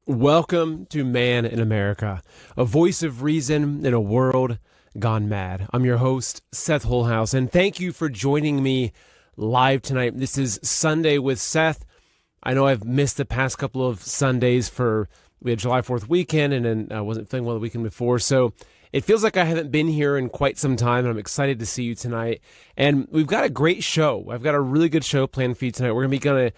Welcome to Man in America, a voice of reason in a world gone mad. I'm your host, Seth Holehouse, and thank you for joining me live tonight. This is Sunday with Seth. I know I've missed the past couple of Sundays we had July 4th weekend, and then I wasn't feeling well the weekend before, so it feels like I haven't been here in quite some time, and I'm excited to see you tonight. And we've got a great show. I've got a really good show planned for you tonight. We're going to be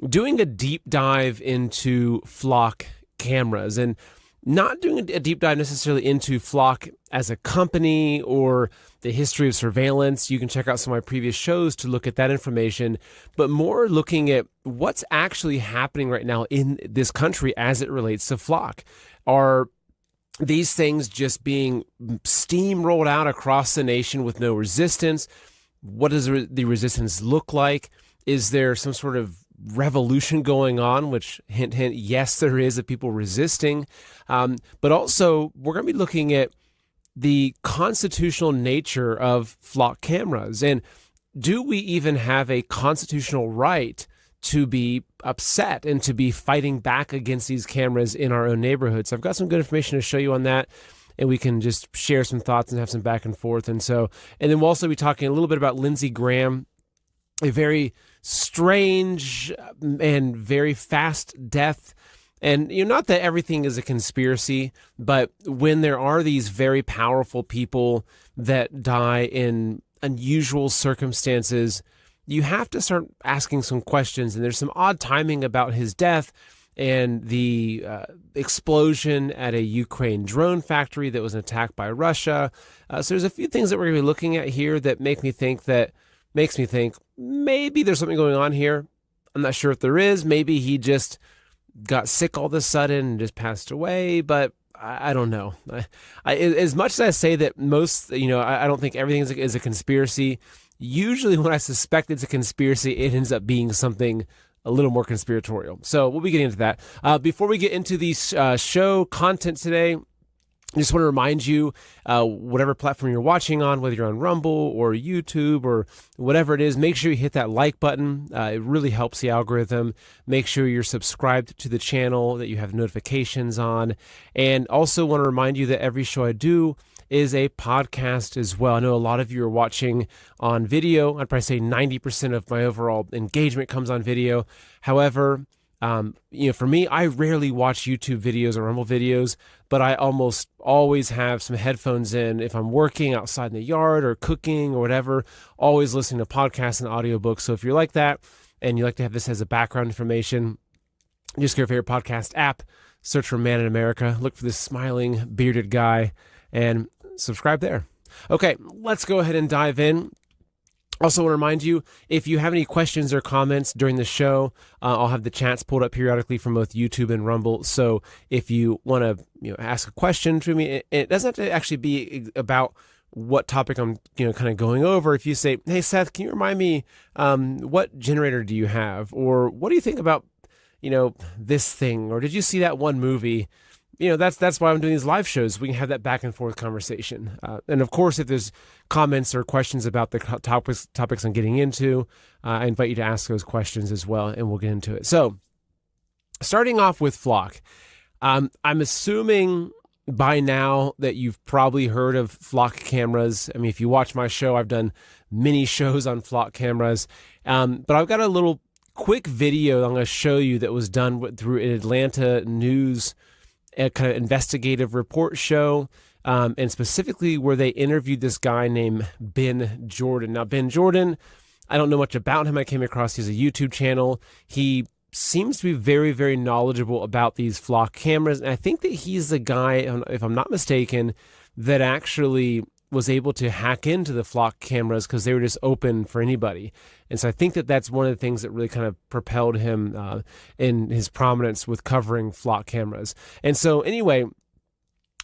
doing a deep dive into flock cameras, and not doing a deep dive necessarily into Flock as a company or the history of surveillance. You can check out some of my previous shows to look at that information, but more looking at what's actually happening right now in this country as it relates to Flock. Are these things just being steamrolled out across the nation with no resistance? What does the resistance look like? Is there some sort of revolution going on, which hint, yes, there is, of people resisting. But also, we're going to be looking at the constitutional nature of flock cameras. And do we even have a constitutional right to be upset and to be fighting back against these cameras in our own neighborhoods? I've got some good information to show you on that, and we can just share some thoughts and have some back and forth. And then we'll also be talking a little bit about Lindsey Graham, a very strange and very fast death. And not that everything is a conspiracy, but when there are these very powerful people that die in unusual circumstances, you have to start asking some questions. And there's some odd timing about his death and the explosion at a Ukraine drone factory that was attacked by Russia. So there's a few things that we're going to be looking at here that makes me think maybe there's something going on here. I'm not sure if there is. Maybe he just got sick all of a sudden and just passed away, but I don't know. As much as I say that most, I don't think everything is a conspiracy, usually when I suspect it's a conspiracy, it ends up being something a little more conspiratorial. So we'll be getting into that. Before we get into the show content today, I just want to remind you, whatever platform you're watching on, whether you're on Rumble or YouTube or whatever it is, make sure you hit that like button. It really helps the algorithm. Make sure you're subscribed to the channel, that you have notifications on. And also want to remind you that every show I do is a podcast as well. I know a lot of you are watching on video. I'd probably say 90% of my overall engagement comes on video. However, for me, I rarely watch YouTube videos or Rumble videos, but I almost always have some headphones in if I'm working outside in the yard or cooking or whatever, always listening to podcasts and audiobooks. So if you're like that and you like to have this as a background information, just go to your favorite podcast app, search for Man in America, look for this smiling bearded guy, and subscribe there. Okay, let's go ahead and dive in. Also want to remind you, if you have any questions or comments during the show, I'll have the chats pulled up periodically from both YouTube and Rumble. So if you want to ask a question to me, it doesn't have to actually be about what topic I'm kind of going over. If you say, hey, Seth, can you remind me what generator do you have? Or what do you think about this thing? Or did you see that one movie? That's why I'm doing these live shows. We can have that back and forth conversation. And of course, if there's comments or questions about the topics I'm getting into, I invite you to ask those questions as well, and we'll get into it. So starting off with Flock, I'm assuming by now that you've probably heard of Flock cameras. I mean, if you watch my show, I've done many shows on Flock cameras, but I've got a little quick video I'm going to show you that was done through an Atlanta news a kind of investigative report show, and specifically where they interviewed this guy named Ben Jordan. Now, Ben Jordan, I don't know much about him. I came across his YouTube channel. He seems to be very, very knowledgeable about these Flock cameras, and I think that he's the guy, if I'm not mistaken, that actually was able to hack into the Flock cameras because they were just open for anybody. And so I think that that's one of the things that really kind of propelled him in his prominence with covering Flock cameras. And so anyway,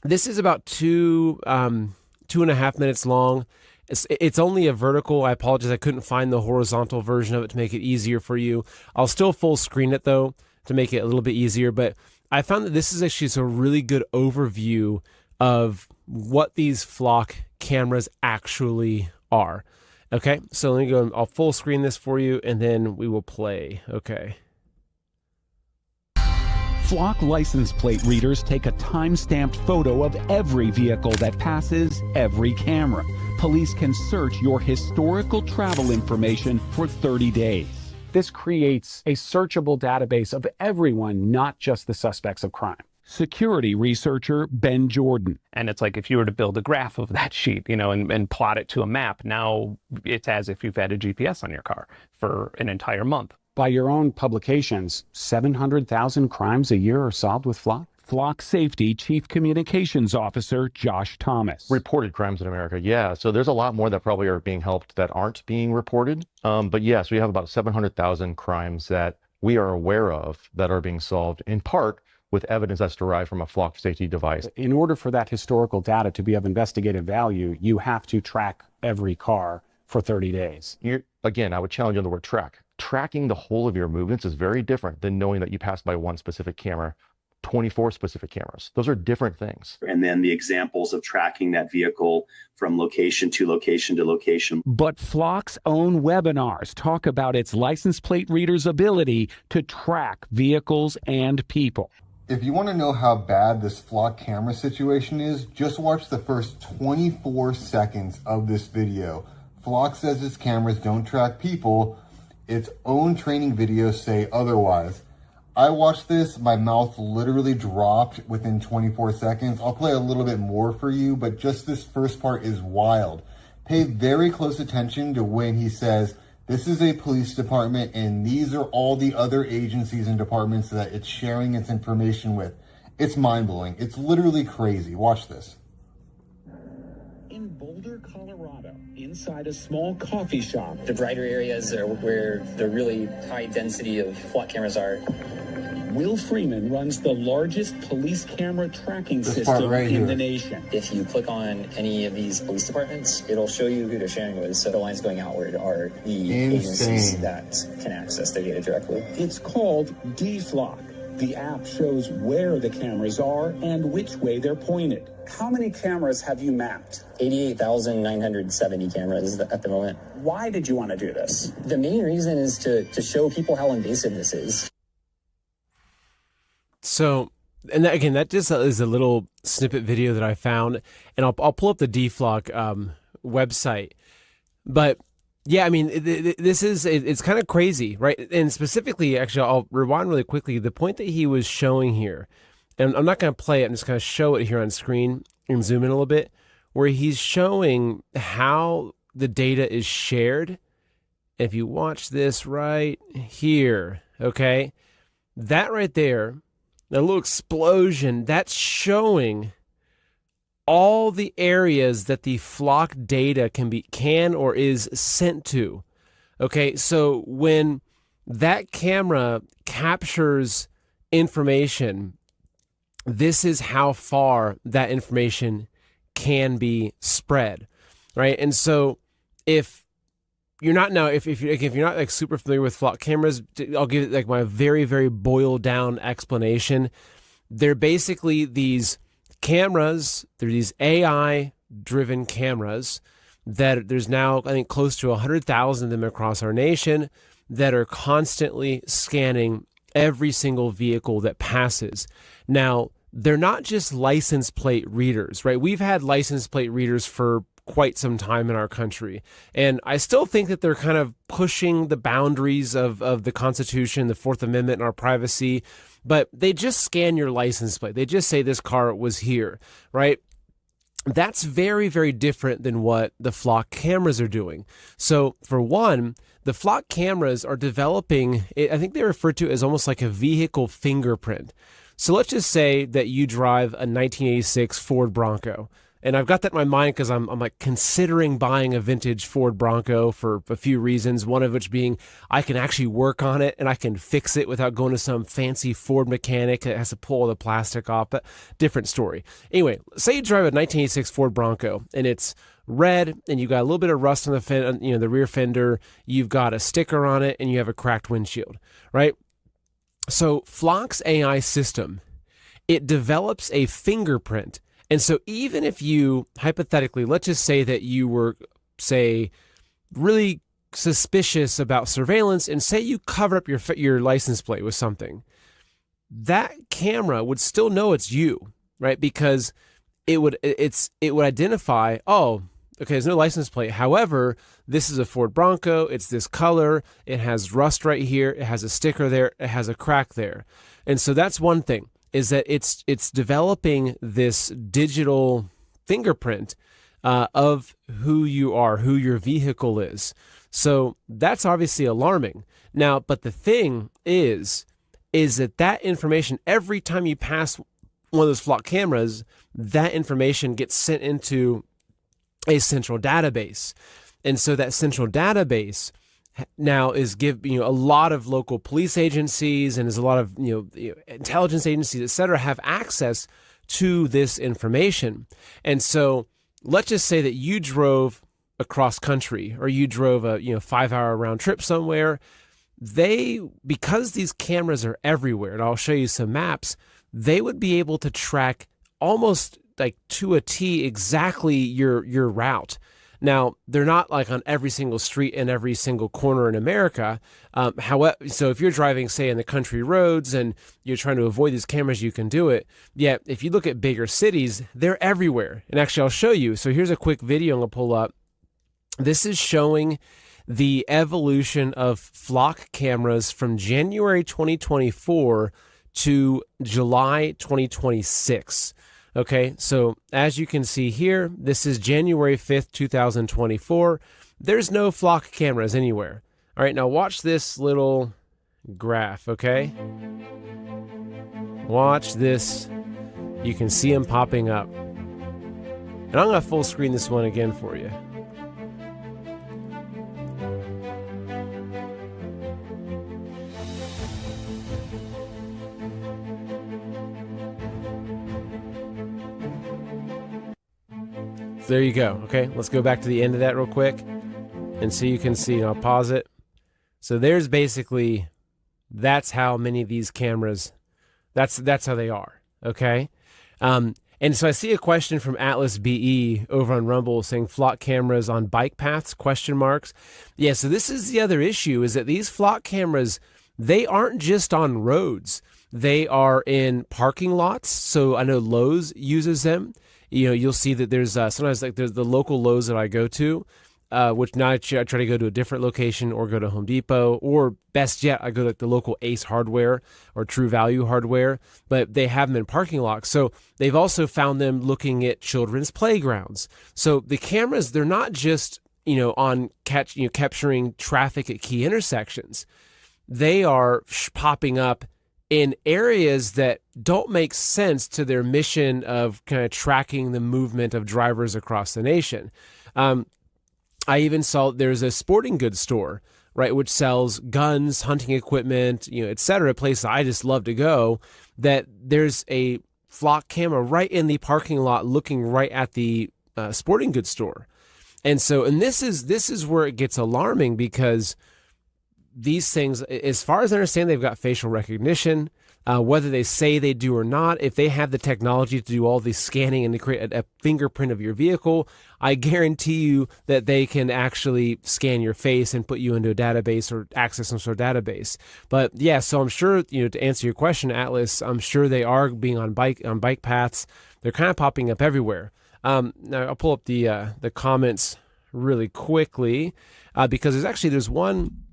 this is about 2.5 minutes long. It's only a vertical. I apologize, I couldn't find the horizontal version of it to make it easier for you. I'll still full screen it though to make it a little bit easier, but I found that this is actually a really good overview of what these Flock cameras actually are. Okay, so let me go, I'll full screen this for you and then we will play. Okay. Flock license plate readers take a time-stamped photo of every vehicle that passes every camera. Police can search your historical travel information for 30 days. This creates a searchable database of everyone, not just the suspects of crime. Security researcher Ben Jordan. And it's like if you were to build a graph of that sheet, and plot it to a map, now it's as if you've had a GPS on your car for an entire month. By your own publications, 700,000 crimes a year are solved with Flock? Flock Safety Chief Communications Officer Josh Thomas. Reported crimes in America, yeah. So there's a lot more that probably are being helped that aren't being reported. But yes, we have about 700,000 crimes that we are aware of that are being solved in part with evidence that's derived from a Flock safety device. In order for that historical data to be of investigative value, you have to track every car for 30 days. Again, I would challenge you on the word track. Tracking the whole of your movements is very different than knowing that you passed by one specific camera, 24 specific cameras. Those are different things. And then the examples of tracking that vehicle from location to location to location. But Flock's own webinars talk about its license plate reader's ability to track vehicles and people. If you want to know how bad this Flock camera situation is, just watch the first 24 seconds of this video. Flock says its cameras don't track people. Its own training videos say otherwise. I watched this, my mouth literally dropped within 24 seconds. I'll play a little bit more for you, but just this first part is wild. Pay very close attention to when he says, this is a police department and these are all the other agencies and departments that it's sharing its information with. It's mind-blowing. It's literally crazy. Watch this. In Boulder, Colorado, inside a small coffee shop. The brighter areas are where the really high density of Flock cameras are. Will Freeman runs the largest police camera tracking system in the nation. If you click on any of these police departments, it'll show you who they're sharing with. So the lines going outward are the agencies that can access their data directly. It's called D-Flock. The app shows where the cameras are and which way they're pointed. How many cameras have you mapped? 88,970 cameras at the moment. Why did you want to do this? The main reason is to show people how invasive this is. So, and that, again, that just is a little snippet video that I found, and I'll pull up the D-Flock website. But yeah, I mean, it's kind of crazy, right? And specifically, actually, I'll rewind really quickly. The point that he was showing here, and I'm not going to play it, I'm just going to show it here on screen and zoom in a little bit, where he's showing how the data is shared. If you watch this right here, okay, that right there, that little explosion, that's showing all the areas that the Flock data can or is sent to. Okay, so when that camera captures information, this is how far that information can be spread, right? And so if you're not now, if you're not like super familiar with Flock cameras, I'll give it like my very, very boiled down explanation. They're basically these cameras. They're these AI driven cameras that there's now, I think, close to 100,000 of them across our nation that are constantly scanning every single vehicle that passes. Now, they're not just license plate readers, right? We've had license plate readers for quite some time in our country. And I still think that they're kind of pushing the boundaries of the Constitution, the Fourth Amendment, and our privacy, but they just scan your license plate. They just say this car was here, right? That's very, very different than what the Flock cameras are doing. So for one, the Flock cameras are developing, I think they refer to it as almost like a vehicle fingerprint. So let's just say that you drive a 1986 Ford Bronco. And I've got that in my mind because I'm like considering buying a vintage Ford Bronco for a few reasons. One of which being I can actually work on it and I can fix it without going to some fancy Ford mechanic that has to pull all the plastic off. But different story. Anyway, say you drive a 1986 Ford Bronco and it's red and you got a little bit of rust on the the rear fender. You've got a sticker on it and you have a cracked windshield, right? So Flock's AI system, it develops a fingerprint. And so even if you, hypothetically, let's just say that you were, say, really suspicious about surveillance and say you cover up your license plate with something, that camera would still know it's you, right? Because it would identify, oh, okay, there's no license plate. However, this is a Ford Bronco. It's this color. It has rust right here. It has a sticker there. It has a crack there. And so that's one thing, is that it's developing this digital fingerprint of who you are, who your vehicle is. So that's obviously alarming. Now, but the thing is that information, every time you pass one of those flock cameras, that information gets sent into a central database. And so that central database now is a lot of local police agencies and there's a lot of intelligence agencies, et cetera, have access to this information. And so let's just say that you drove across country or you drove a 5-hour round trip somewhere. Because these cameras are everywhere, and I'll show you some maps, they would be able to track almost like to a T exactly your route. Now, they're not like on every single street and every single corner in America. However, so if you're driving, say, in the country roads and you're trying to avoid these cameras, you can do it. Yet, if you look at bigger cities, they're everywhere. And actually, I'll show you. So here's a quick video I'm going to pull up. This is showing the evolution of flock cameras from January 2024 to July 2026. Okay, so as you can see here, this is January 5th, 2024. There's no flock cameras anywhere. All right, now watch this little graph, okay? Watch this. You can see them popping up. And I'm going to full screen this one again for you. There you go. Okay, let's go back to the end of that real quick. And so you can see, and I'll pause it. So there's basically, that's how many of these cameras, that's how they are. Okay. And so I see a question from Atlas BE over on Rumble saying flock cameras on bike paths, ? Yeah. So this is the other issue, is that these flock cameras, they aren't just on roads. They are in parking lots. So I know Lowe's uses them. You'll see that there's sometimes like there's the local Lowe's that I go to, which now I try to go to a different location or go to Home Depot, or best yet, I go to like the local Ace Hardware or True Value Hardware, but they have them in parking lots. So they've also found them looking at children's playgrounds. So the cameras, they're not just, capturing traffic at key intersections. They are popping up in areas that don't make sense to their mission of kind of tracking the movement of drivers across the nation. I even saw there's a sporting goods store, right, which sells guns, hunting equipment, et cetera, a place I just love to go, that there's a flock camera right in the parking lot looking right at the sporting goods store. And this is where it gets alarming, because these things, as far as I understand, they've got facial recognition. Whether they say they do or not, if they have the technology to do all the scanning and to create a fingerprint of your vehicle, I guarantee you that they can actually scan your face and put you into a database or access some sort of database. But yeah, so I'm sure, to answer your question, Atlas, I'm sure they are being on bike paths. They're kind of popping up everywhere. Now I'll pull up the comments really quickly because there's one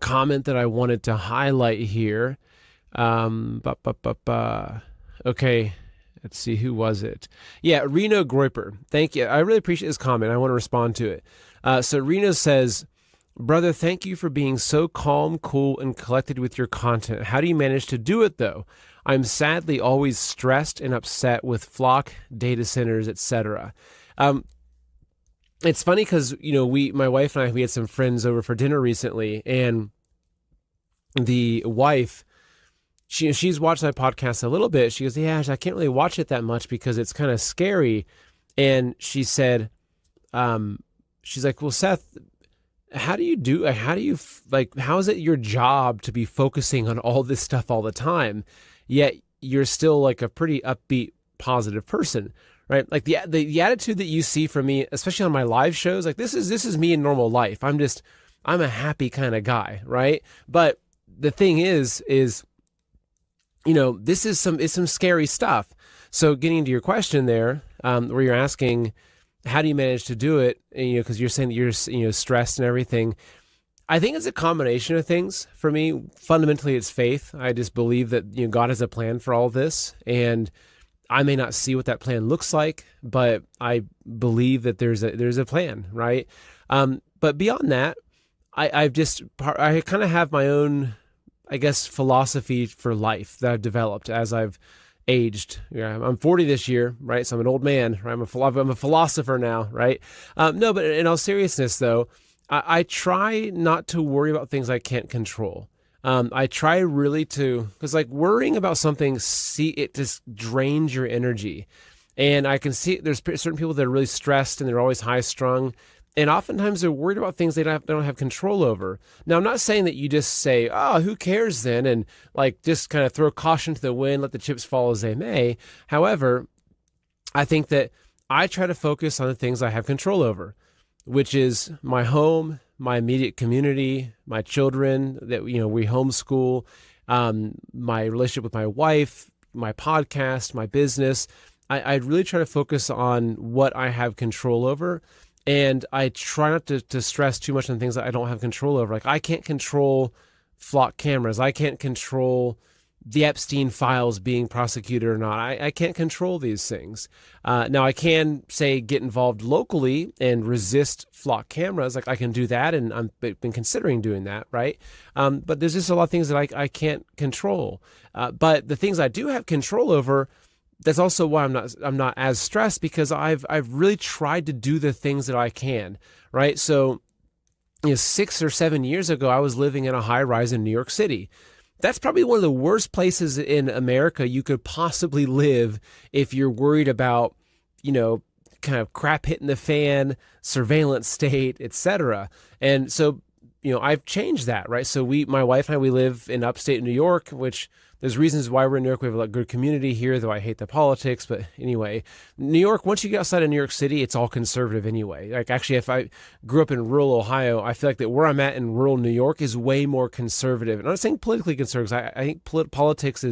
comment that I wanted to highlight here. Okay, let's see, who was it? Yeah, Reno Groiper. Thank you. I really appreciate this comment. I want to respond to it. So Reno says, "Brother, thank you for being so calm, cool, and collected with your content. How do you manage to do it, though? I'm sadly always stressed and upset with flock, data centers, etc." It's funny because, my wife and we had some friends over for dinner recently, and the wife, she's watched my podcast a little bit. She goes, "Yeah, I can't really watch it that much because it's kind of scary." And she said, she's like, "Well, Seth, how is it your job to be focusing on all this stuff all the time, yet you're still like a pretty upbeat, positive person?" Right? Like the attitude that you see from me, especially on my live shows, like this is me in normal life. I'm a happy kind of guy, right? But the thing is this is some scary stuff. So getting to your question there, where you're asking, how do you manage to do it? And, because you're saying that you're stressed and everything. I think it's a combination of things. For me, fundamentally, it's faith. I just believe that God has a plan for all of this, and I may not see what that plan looks like, but I believe that there's a plan, right? But beyond that, I kind of have my own, I guess, philosophy for life that I've developed as I've aged. I'm 40 this year, right? So I'm an old man, right? I'm a philosopher now, right? No, but in all seriousness, though, I try not to worry about things I can't control. I try really to, because worrying about something, it just drains your energy. And I can see there's certain people that are really stressed and they're always high strung. And oftentimes they're worried about things they don't have control over. Now, I'm not saying that you just say, oh, who cares then? And just kind of throw caution to the wind, let the chips fall as they may. However, I think that I try to focus on the things I have control over, which is my home, my immediate community, my children that, we homeschool, my relationship with my wife, my podcast, my business. I really try to focus on what I have control over. And I try not to stress too much on things that I don't have control over. I can't control flock cameras. I can't control the Epstein files being prosecuted or not. I can't control these things. Now, I can, say, get involved locally and resist flock cameras. I can do that, and I've been considering doing that, right? But there's just a lot of things that I can't control. But the things I do have control over, that's also why I'm not as stressed, because I've really tried to do the things that I can, right? So, 6 or 7 years ago, I was living in a high rise in New York City. That's probably one of the worst places in America you could possibly live if you're worried about, kind of crap hitting the fan, surveillance state, etc. And so, I've changed that, right? So my wife and I, we live in upstate New York, which there's reasons why we're in New York. We have a good community here, though I hate the politics. But anyway, New York, once you get outside of New York City, it's all conservative anyway. Actually, if I grew up in rural Ohio, I feel like that where I'm at in rural New York is way more conservative. And I'm not saying politically conservative. I think politics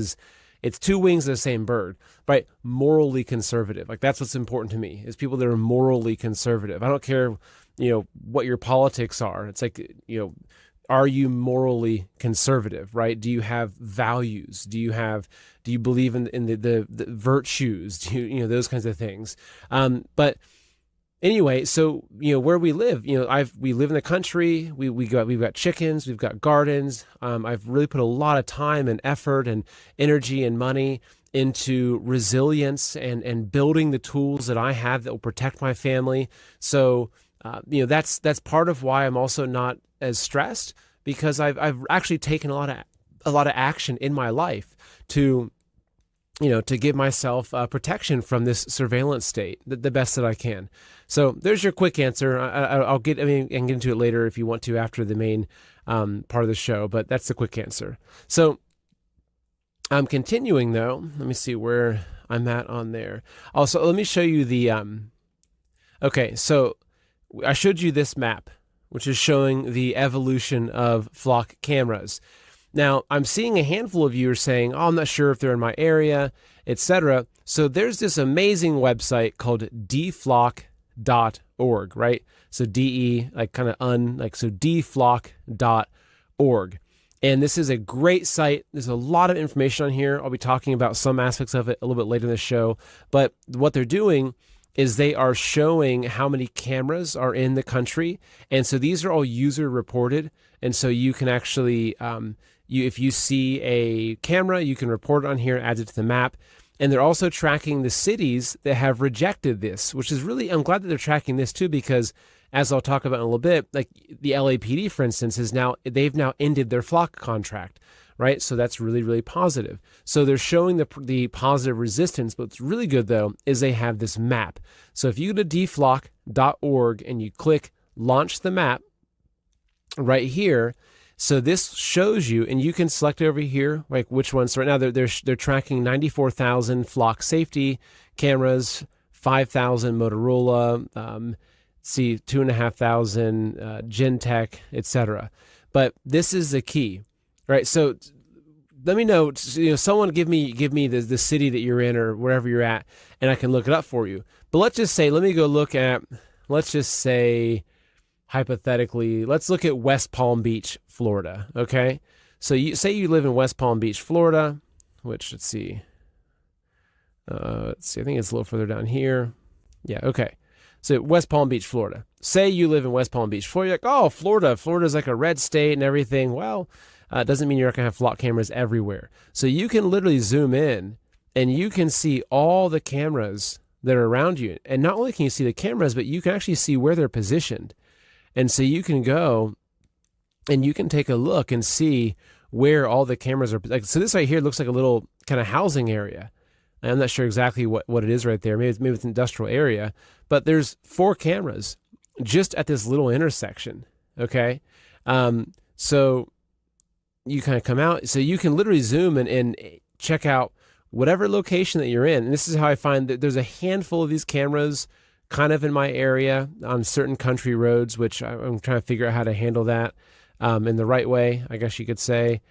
it's two wings of the same bird, right? Morally conservative. That's what's important to me, is people that are morally conservative. I don't care, what your politics are. It's are you morally conservative, right? Do you have values? Do you believe in the virtues? Do you, those kinds of things? But anyway, so, where we live, we live in the country. We've got chickens, we've got gardens. I've really put a lot of time and effort and energy and money into resilience and building the tools that I have that will protect my family. So, that's part of why I'm also not as stressed, because I've actually taken a lot of action in my life to give myself protection from this surveillance state the best that I can. So there's your quick answer. I can get into it later if you want to after the main part of the show, but that's the quick answer. So I'm continuing though. Let me see where I'm at on there. Also, let me show you the, okay, so I showed you this map, which is showing the evolution of flock cameras. Now, I'm seeing a handful of you are saying, oh, I'm not sure if they're in my area, etc. So there's this amazing website called deflock.org, right? So DE, so deflock.org. And this is a great site. There's a lot of information on here. I'll be talking about some aspects of it a little bit later in the show. But what they're doing is they are showing how many cameras are in the country. And so these are all user reported. And so you can actually, if you see a camera, you can report it on here, adds it to the map. And they're also tracking the cities that have rejected this, which is really, I'm glad that they're tracking this too, because as I'll talk about in a little bit, like the LAPD, for instance, they've now ended their flock contract, right? So that's really, really positive. So they're showing the positive resistance. But what's really good, though, is they have this map. So if you go to deflock.org and you click launch the map right here, so this shows you, and you can select over here, like which ones. So right now they're tracking 94,000 flock safety cameras, 5,000 Motorola, 2,500 Gentech, etc. But this is the key, right? So let me know. Someone give me the city that you're in or wherever you're at, and I can look it up for you. But let's just say, let me go look at. Let's just say, hypothetically, let's look at West Palm Beach, Florida. Okay, so you say you live in West Palm Beach, Florida, which let's see. I think it's a little further down here. Yeah. Okay. So West Palm Beach, Florida. Say you live in West Palm Beach, Florida. You're like, oh, Florida's like a red state and everything. Well, it doesn't mean you're not going to have flock cameras everywhere. So you can literally zoom in and you can see all the cameras that are around you. And not only can you see the cameras, but you can actually see where they're positioned. And so you can go and you can take a look and see where all the cameras are. Like, so this right here looks like a little kind of housing area. I'm not sure exactly what it is right there. Maybe it's an industrial area, but there's 4 cameras just at this little intersection. Okay. So you kind of come out, so you can literally zoom and check out whatever location that you're in. And this is how I find that there's a handful of these cameras kind of in my area on certain country roads, which I'm trying to figure out how to handle that in the right way, I guess you could say.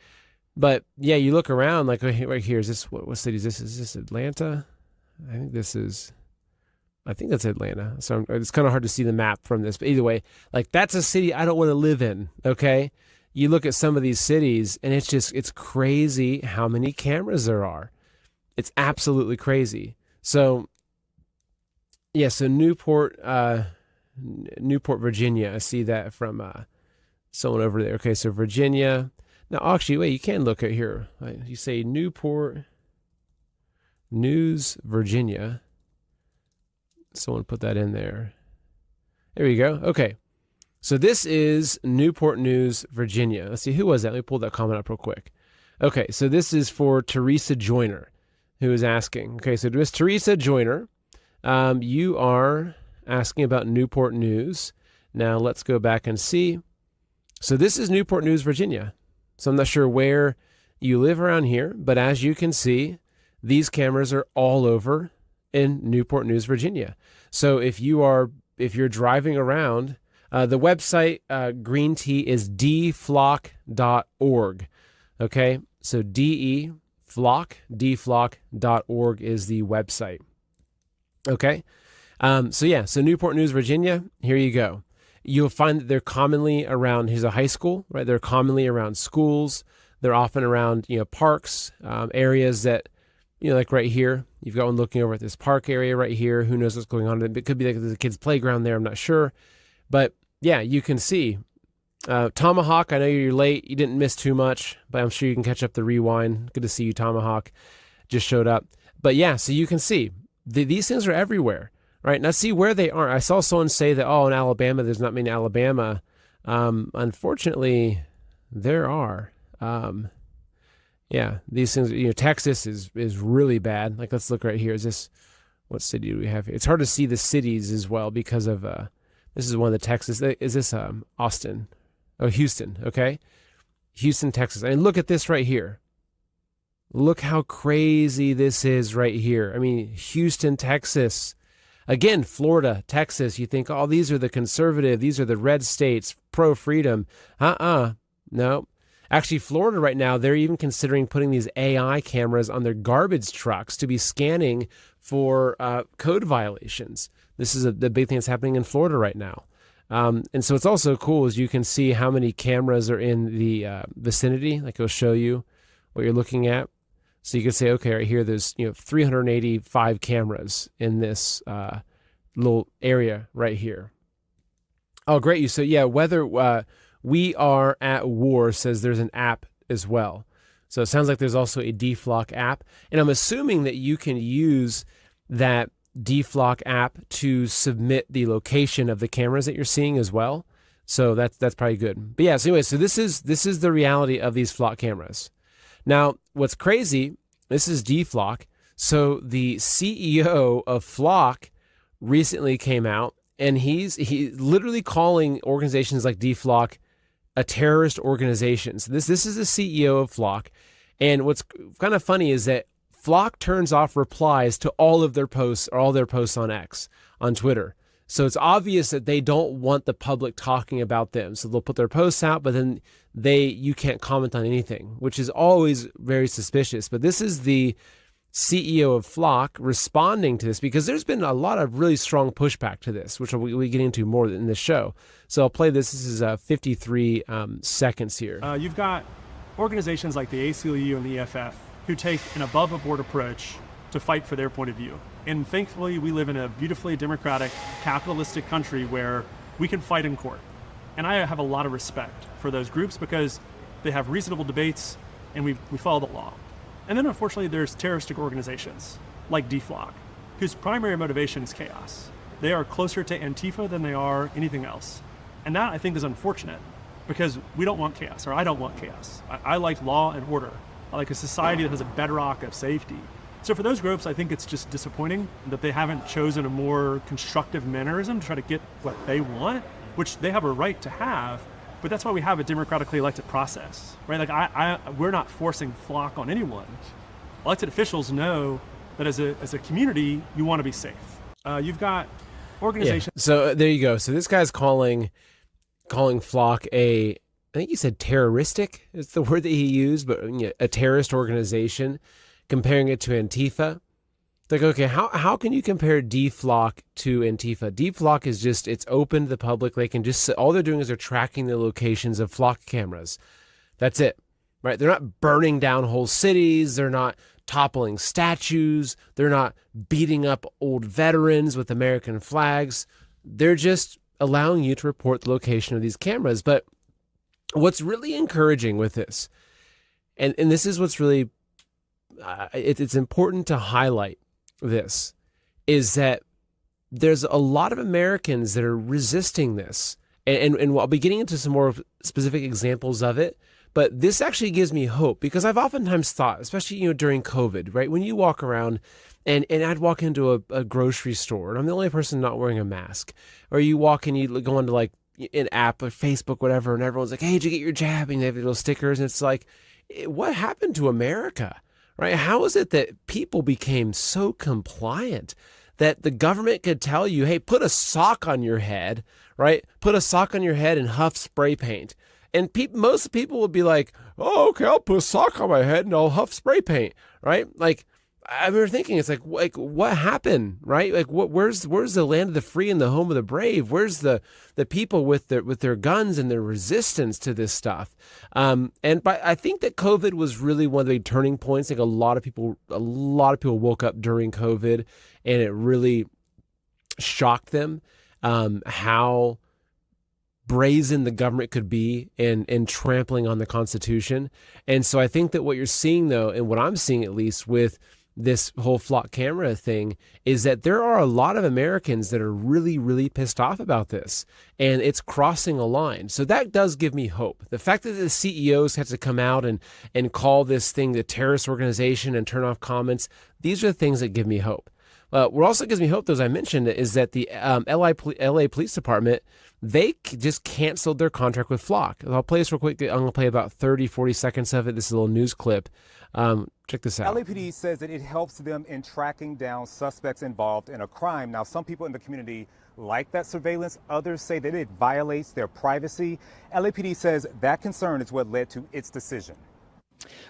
But yeah, you look around, like right here, is this, what city is this? Is this Atlanta? I think that's Atlanta. So it's kind of hard to see the map from this, but either way, like that's a city I don't want to live in. Okay. You look at some of these cities and it's crazy how many cameras there are. It's absolutely crazy. So yeah, so Newport, Virginia. I see that from someone over there. Okay, so Virginia. Now, actually, wait, you can look at here. You say Newport News, Virginia. Someone put that in there. There you go. Okay. So this is Newport News, Virginia. Let's see, who was that? Let me pull that comment up real quick. Okay, so this is for Teresa Joyner, who is asking. Okay, so Miss Teresa Joyner, you are asking about Newport News. Now, let's go back and see. So this is Newport News, Virginia. So I'm not sure where you live around here, but as you can see, these cameras are all over in Newport News, Virginia. So if you're driving around, the website Green Tea is dflock.org. Okay, so dflock.org is the website. Okay, so Newport News, Virginia. Here you go. You'll find that they're commonly around, here's a high school, right? They're commonly around schools. They're often around, parks, areas that, like right here, you've got one looking over at this park area right here. Who knows what's going on? It could be like there's a kid's playground there. I'm not sure. But yeah, you can see. Tomahawk, I know you're late. You didn't miss too much, but I'm sure you can catch up the rewind. Good to see you, Tomahawk. Just showed up. But yeah, so you can see. These things are everywhere. Right, now see where they are. I saw someone say that, in Alabama, there's not many Alabama. Unfortunately, there are. These things, Texas is really bad. Like, let's look right here. What city do we have here? It's hard to see the cities as well because of, this is one of the Texas. Is this Austin? Oh, Houston, okay. Houston, Texas. And look at this right here. Look how crazy this is right here. I mean, Houston, Texas. Again, Florida, Texas, you think, these are the conservative, these are the red states, pro-freedom. No. Actually, Florida right now, they're even considering putting these AI cameras on their garbage trucks to be scanning for code violations. This is the big thing that's happening in Florida right now. And so it's also cool as you can see how many cameras are in the vicinity. Like it'll show you what you're looking at. So you can say, okay, right here, there's 385 cameras in this little area right here. Oh, great. So yeah, whether We Are at War says there's an app as well. So it sounds like there's also a DFlock app. And I'm assuming that you can use that DFlock app to submit the location of the cameras that you're seeing as well. So that's probably good. But yeah, so anyway, so this is the reality of these flock cameras. Now, what's crazy, this is DFlock. So the CEO of Flock recently came out and he's literally calling organizations like DFlock a terrorist organization. So this is the CEO of Flock. And what's kind of funny is that Flock turns off replies to all of their posts or all their posts on X, on Twitter. So it's obvious that they don't want the public talking about them. So they'll put their posts out, but then you can't comment on anything, which is always very suspicious. But this is the CEO of Flock responding to this, because there's been a lot of really strong pushback to this, which we'll get into more in this show. So I'll play this. This is 53 seconds here. You've got organizations like the ACLU and the EFF who take an above-board approach to fight for their point of view. And thankfully, we live in a beautifully democratic, capitalistic country where we can fight in court. And I have a lot of respect for those groups because they have reasonable debates and we follow the law. And then unfortunately, there's terroristic organizations like DFLOC, whose primary motivation is chaos. They are closer to Antifa than they are anything else. And that, I think, is unfortunate because we don't want chaos, or I don't want chaos. I like law and order. I like a society that has a bedrock of safety. So for those groups, I think it's just disappointing that they haven't chosen a more constructive mannerism to try to get what they want, which they have a right to have, but that's why we have a democratically elected process, right? Like we're not forcing Flock on anyone. Elected officials know that as a community, you want to be safe. You've got organizations. Yeah. So there you go. So this guy's calling Flock I think he said terroristic is the word that he used, but a terrorist organization, comparing it to Antifa. It's like, okay, how can you compare DFLOC to Antifa? DFLOC is just, it's open to the public. They can just, all they're doing is they're tracking the locations of flock cameras. That's it, right? They're not burning down whole cities. They're not toppling statues. They're not beating up old veterans with American flags. They're just allowing you to report the location of these cameras. But what's really encouraging with this, and this is what's really, it's important to highlight this, is that there's a lot of Americans that are resisting this. And I'll be getting into some more specific examples of it, but this actually gives me hope, because I've oftentimes thought, especially during COVID, right? When you walk around and I'd walk into a grocery store and I'm the only person not wearing a mask, or you walk and you go into like an app or Facebook, whatever, and everyone's like, hey, did you get your jab? And they have little stickers, and it's like, what happened to America? Right? How is it that people became so compliant that the government could tell you, hey, put a sock on your head, right? Put a sock on your head and huff spray paint. And most people would be like, oh, okay, I'll put a sock on my head and I'll huff spray paint, right? Like, I remember thinking, it's like what happened, right? Like, where's the land of the free and the home of the brave? Where's the people with their guns and their resistance to this stuff? But I think that COVID was really one of the big turning points. Like a lot of people woke up during COVID, and it really shocked them how brazen the government could be in trampling on the Constitution. And so I think that what you're seeing, though, and what I'm seeing at least with this whole flock camera thing, is that there are a lot of Americans that are really, really pissed off about this, and it's crossing a line. So that does give me hope. The fact that the CEOs had to come out and call this thing the terrorist organization and turn off comments, these are the things that give me hope. What also gives me hope, though, as I mentioned, is that the LA Police Department, they just canceled their contract with Flock. I'll play this real quick. I'm going to play about 30, 40 seconds of it. This is a little news clip. Check this out. LAPD says that it helps them in tracking down suspects involved in a crime. Now, some people in the community like that surveillance. Others say that it violates their privacy. LAPD says that concern is what led to its decision.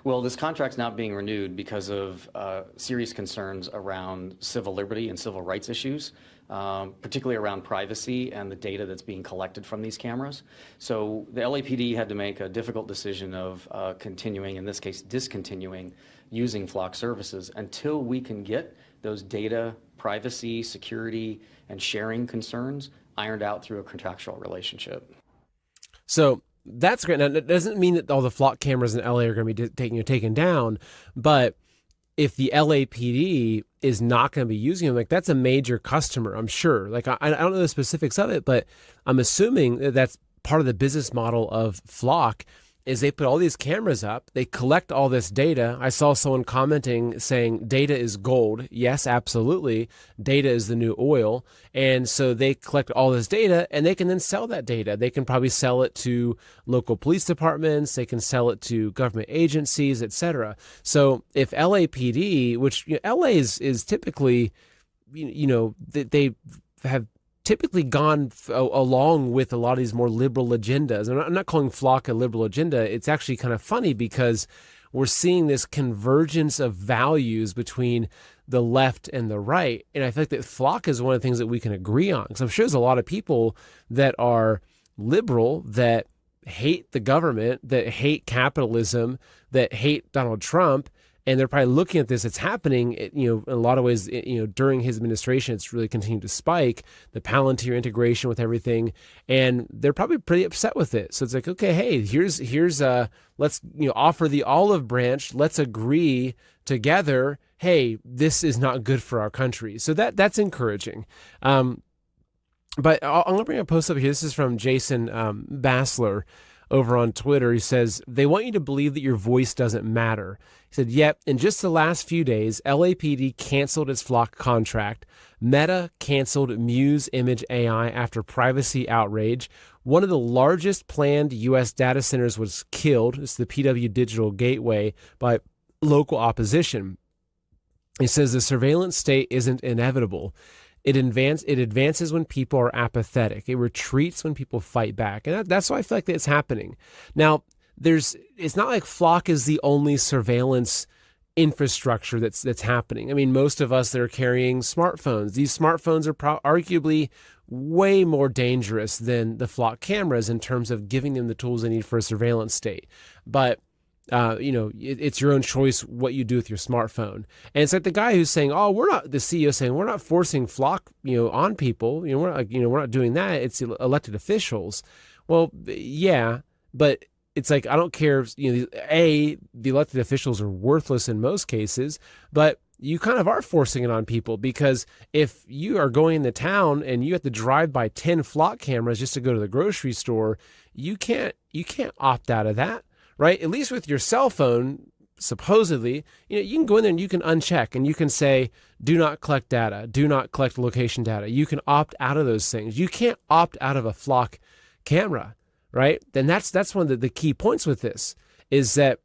Well, this contract's not being renewed because of serious concerns around civil liberty and civil rights issues, particularly around privacy and the data that's being collected from these cameras. So the LAPD had to make a difficult decision of continuing, in this case, discontinuing using Flock services until we can get those data, privacy, security, and sharing concerns ironed out through a contractual relationship. So that's great. Now, that doesn't mean that all the flock cameras in LA are going to be taken down, but if the LAPD is not going to be using them, like that's a major customer, I'm sure. Like I don't know the specifics of it, but I'm assuming that that's part of the business model of Flock. Is they put all these cameras up, they collect all this data. I saw someone commenting saying data is gold. Yes, absolutely. Data is the new oil. And so they collect all this data and they can then sell that data. They can probably sell it to local police departments. They can sell it to government agencies, etc. So if LAPD, which LA is typically, they have typically gone along with a lot of these more liberal agendas. And I'm not calling Flock a liberal agenda. It's actually kind of funny because we're seeing this convergence of values between the left and the right. And I think that Flock is one of the things that we can agree on, because I'm sure there's a lot of people that are liberal that hate the government, that hate capitalism, that hate Donald Trump. And they're probably looking at this. It's happening, in a lot of ways, during his administration, it's really continued to spike, the Palantir integration with everything. And they're probably pretty upset with it. So it's like, okay, hey, here's let's, offer the olive branch. Let's agree together. Hey, this is not good for our country. So that's encouraging. But I'm going to bring a post up here. This is from Jason Bassler over on Twitter. He says, they want you to believe that your voice doesn't matter. He said, yep, in just the last few days, LAPD canceled its Flock contract. Meta canceled Muse Image AI after privacy outrage. One of the largest planned U.S. data centers was killed. It's the PW Digital Gateway by local opposition. He says the surveillance state isn't inevitable. It advances when people are apathetic. It retreats when people fight back. And that's why I feel like it's happening. Now, it's not like Flock is the only surveillance infrastructure that's happening. I mean, most of us that are carrying smartphones, these smartphones are arguably way more dangerous than the Flock cameras in terms of giving them the tools they need for a surveillance state. But it's your own choice what you do with your smartphone. And it's like the guy who's saying, the CEO saying, we're not forcing Flock, on people. We're not doing that. It's elected officials. Well, yeah, but it's like, I don't care if, the elected officials are worthless in most cases, but you kind of are forcing it on people, because if you are going into town and you have to drive by 10 Flock cameras just to go to the grocery store, you can't opt out of that. Right? At least with your cell phone, supposedly, you can go in there and you can uncheck and you can say, do not collect data, do not collect location data. You can opt out of those things. You can't opt out of a Flock camera, right? Then that's one of the key points with this, is that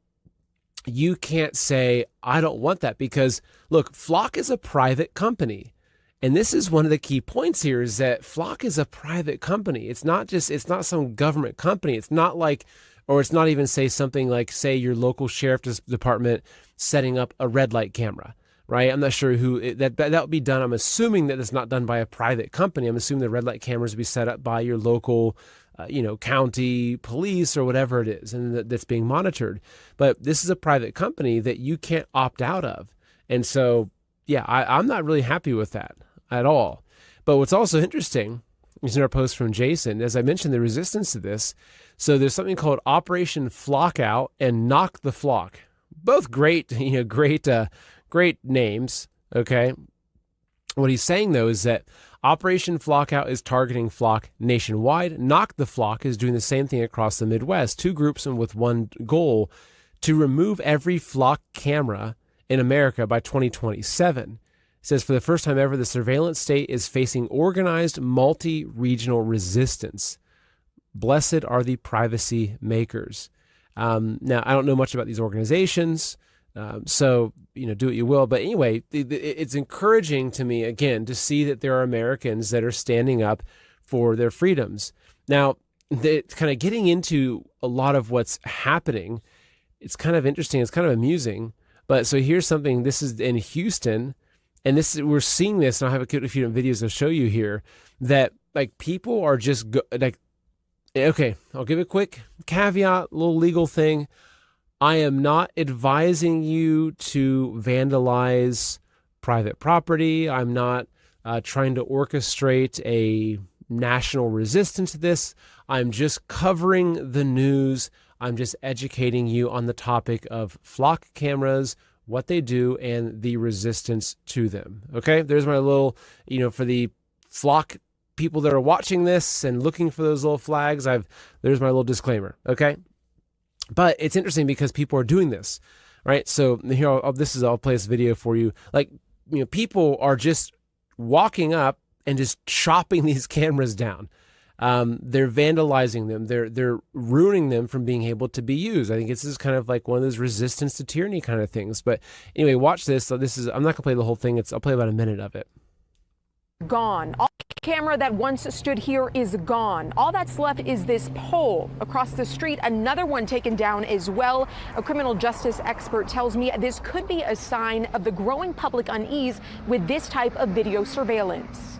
you can't say, I don't want that, because look, Flock is a private company. And this is one of the key points here, is that Flock is a private company. It's not some government company. It's not like, or it's not even something like, your local sheriff department setting up a red light camera, right? I'm not sure who that would be done. I'm assuming that it's not done by a private company. I'm assuming the red light cameras would be set up by your local, county police or whatever it is, and that's being monitored. But this is a private company that you can't opt out of. And so, yeah, I'm not really happy with that at all. But what's also interesting is in our post from Jason, as I mentioned, the resistance to this. So there's something called Operation Flock Out and Knock the Flock. Both great names. Okay. What he's saying though is that Operation Flock Out is targeting Flock nationwide. Knock the Flock is doing the same thing across the Midwest. Two groups and with one goal: to remove every Flock camera in America by 2027. It says, for the first time ever, the surveillance state is facing organized multi-regional resistance. Blessed are the privacy makers. Now, I don't know much about these organizations, so do what you will. But anyway, it's encouraging to me, again, to see that there are Americans that are standing up for their freedoms. Now, kind of getting into a lot of what's happening, it's kind of interesting. It's kind of amusing. But so here's something. This is in Houston. And we're seeing this, and I'll have a few different videos to show you here, that like people are just okay, I'll give a quick caveat, little legal thing. I am not advising you to vandalize private property. I'm not trying to orchestrate a national resistance to this. I'm just covering the news. I'm just educating you on the topic of Flock cameras, what they do, and the resistance to them. Okay, there's my little, for the Flock people that are watching this and looking for those little flags, there's my little disclaimer. Okay, but it's interesting because people are doing this, right? So here, I'll play this video for you. Like, people are just walking up and just chopping these cameras down. They're vandalizing them. They're ruining them from being able to be used. I think this is kind of like one of those resistance to tyranny kind of things. But anyway, watch this. So I'm not gonna play the whole thing. I'll play about a minute of it. Gone. All camera that once stood here is gone. All that's left is this pole across the street. Another one taken down as well. A criminal justice expert tells me this could be a sign of the growing public unease with this type of video surveillance.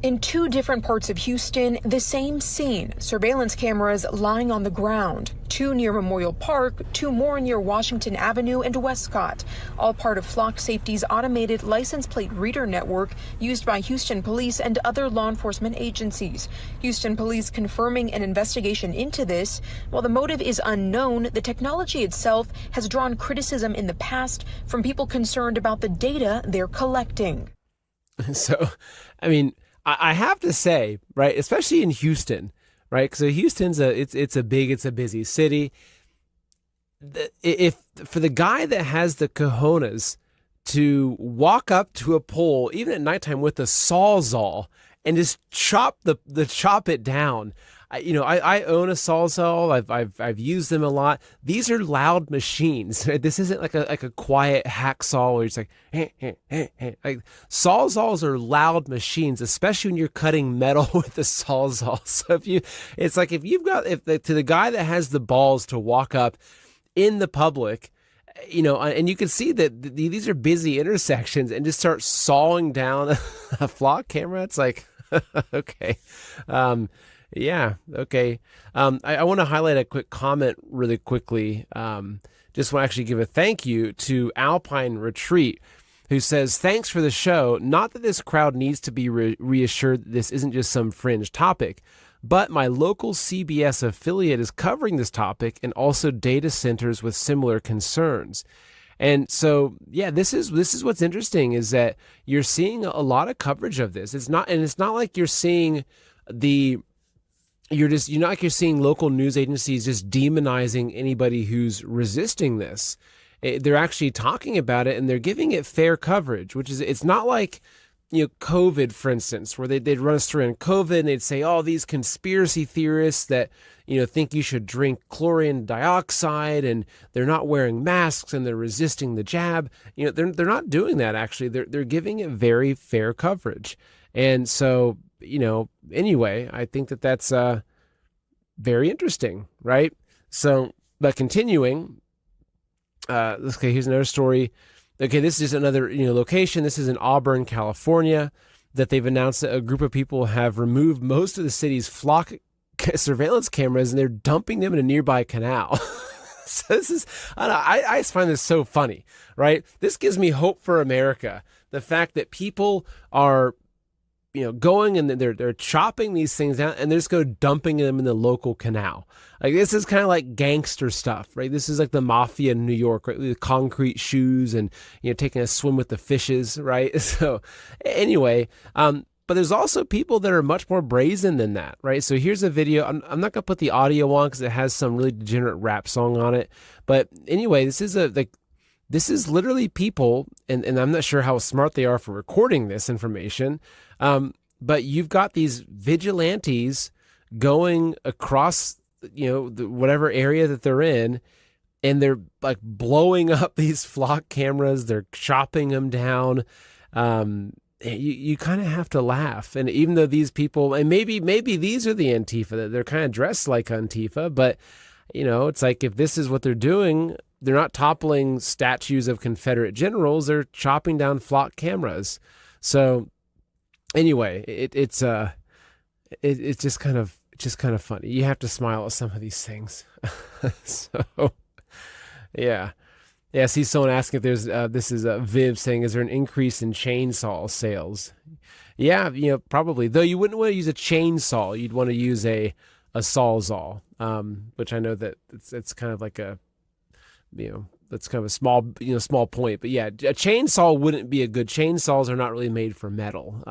In two different parts of Houston, the same scene, surveillance cameras lying on the ground. Two near Memorial Park, two more near Washington Avenue and Westcott, all part of Flock Safety's automated license plate reader network used by Houston police and other law enforcement agencies. Houston police confirming an investigation into this. While the motive is unknown, the technology itself has drawn criticism in the past from people concerned about the data they're collecting. So, I mean, I have to say, right, especially in Houston, right? So Houston's it's a busy city. If for the guy that has the cojones to walk up to a pole, even at nighttime, with a sawzall and just chop it down. I own a sawzall. I've used them a lot. These are loud machines. Right? This isn't like a quiet hacksaw where it's like, like sawzalls are loud machines, especially when you're cutting metal with a sawzall. So to the guy that has the balls to walk up in the public, and you can see that these are busy intersections, and just start sawing down a flock camera. It's like, okay. Yeah. Okay. I want to highlight a quick comment really quickly. Just want to actually give a thank you to Alpine Retreat, who says, thanks for the show. Not that this crowd needs to be reassured that this isn't just some fringe topic, but my local CBS affiliate is covering this topic and also data centers with similar concerns. And so, yeah, this is what's interesting, is that you're seeing a lot of coverage of this. It's not like you're seeing you're not like you're seeing local news agencies just demonizing anybody who's resisting this. They're actually talking about it, and they're giving it fair coverage, which is, it's not like, COVID, for instance, where they'd run us through in COVID and they'd say, oh, these conspiracy theorists that, think you should drink chlorine dioxide and they're not wearing masks and they're resisting the jab. They're not doing that. Actually, they're giving it very fair coverage. And so, anyway, I think that's very interesting, right? So, but continuing, okay, here's another story. Okay, this is another location. This is in Auburn, California, that they've announced that a group of people have removed most of the city's flock surveillance cameras, and they're dumping them in a nearby canal. So this is, I just find this so funny, right? This gives me hope for America. The fact that people are going and they're chopping these things down and they're just dumping them in the local canal. Like, this is kind of like gangster stuff, right? This is like the mafia in New York, right? With concrete shoes and, taking a swim with the fishes, right? So anyway, but there's also people that are much more brazen than that, right? So here's a video. I'm not going to put the audio on because it has some really degenerate rap song on it. But anyway, this is literally people, and I'm not sure how smart they are for recording this information, but you've got these vigilantes going across, whatever area that they're in, and they're like blowing up these flock cameras. They're chopping them down. You kind of have to laugh. And even though these people, and maybe these are the Antifa, that they're kind of dressed like Antifa, but it's like, if this is what they're doing, they're not toppling statues of Confederate generals. They're chopping down flock cameras. So anyway, it's just kind of funny. You have to smile at some of these things. So yeah. I see someone asking if there's this is Viv saying, is there an increase in chainsaw sales? Yeah, probably. Though you wouldn't want to use a chainsaw. You'd want to use a sawzall, which I know that it's kind of like a, that's kind of a small point. But yeah, a chainsaw wouldn't be a good. Chainsaws are not really made for metal.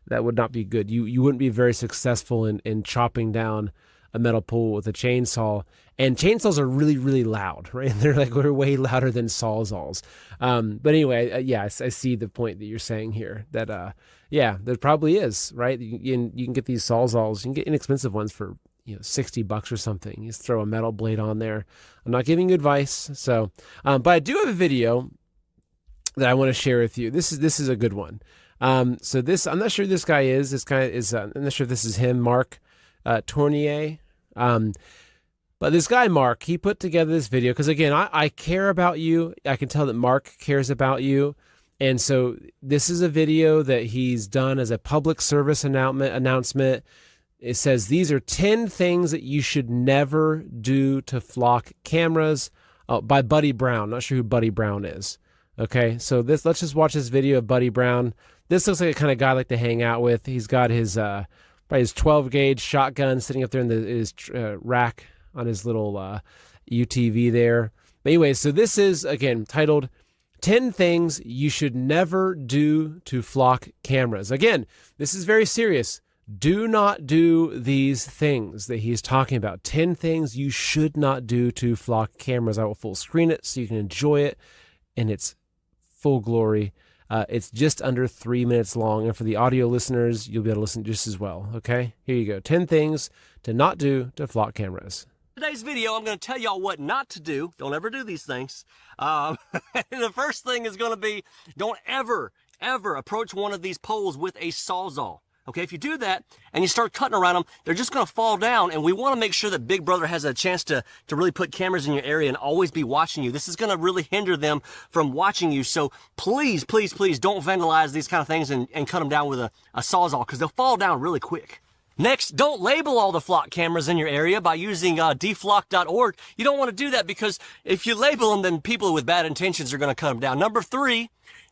That would not be good. You wouldn't be very successful in chopping down a metal pole with a chainsaw. And chainsaws are really, really loud, right? They're way louder than sawzalls. But anyway, I see the point that you're saying here. That there probably is, right? You can get these sawzalls. You can get inexpensive ones for $60 or something. You just throw a metal blade on there. I'm not giving you advice. So, but I do have a video that I want to share with you. This is a good one. So this, I'm not sure who this guy is. This guy is, I'm not sure if this is him, Mark Tournier. But this guy, Mark, he put together this video because, again, I care about you. I can tell that Mark cares about you. And so this is a video that he's done as a public service announcement. It says, these are 10 things that you should never do to flock cameras, by Buddy Brown. Not sure who Buddy Brown is. Okay, so let's just watch this video of Buddy Brown. This looks like a kind of guy I like to hang out with. He's got his 12 gauge shotgun sitting up there in his rack on his little UTV there. But anyway, so this is, again, titled 10 Things You Should Never Do to Flock Cameras. Again, this is very serious. Do not do these things that he's talking about. 10 things you should not do to flock cameras. I will full screen it so you can enjoy it in its full glory. It's just under 3 minutes long. And for the audio listeners, you'll be able to listen just as well. Okay, here you go. 10 things to not do to flock cameras. Today's video, I'm going to tell y'all what not to do. Don't ever do these things. The first thing is going to be, don't ever approach one of these poles with a sawzall. Okay, if you do that and you start cutting around them, they're just going to fall down, and we want to make sure that Big Brother has a chance to really put cameras in your area and always be watching you. This is going to really hinder them from watching you, so please, please, please don't vandalize these kind of things and cut them down with a sawzall, because they'll fall down really quick. Next, don't label all the flock cameras in your area by using deflock.org. You don't want to do that, because if you label them, then people with bad intentions are going to cut them down. Number 3,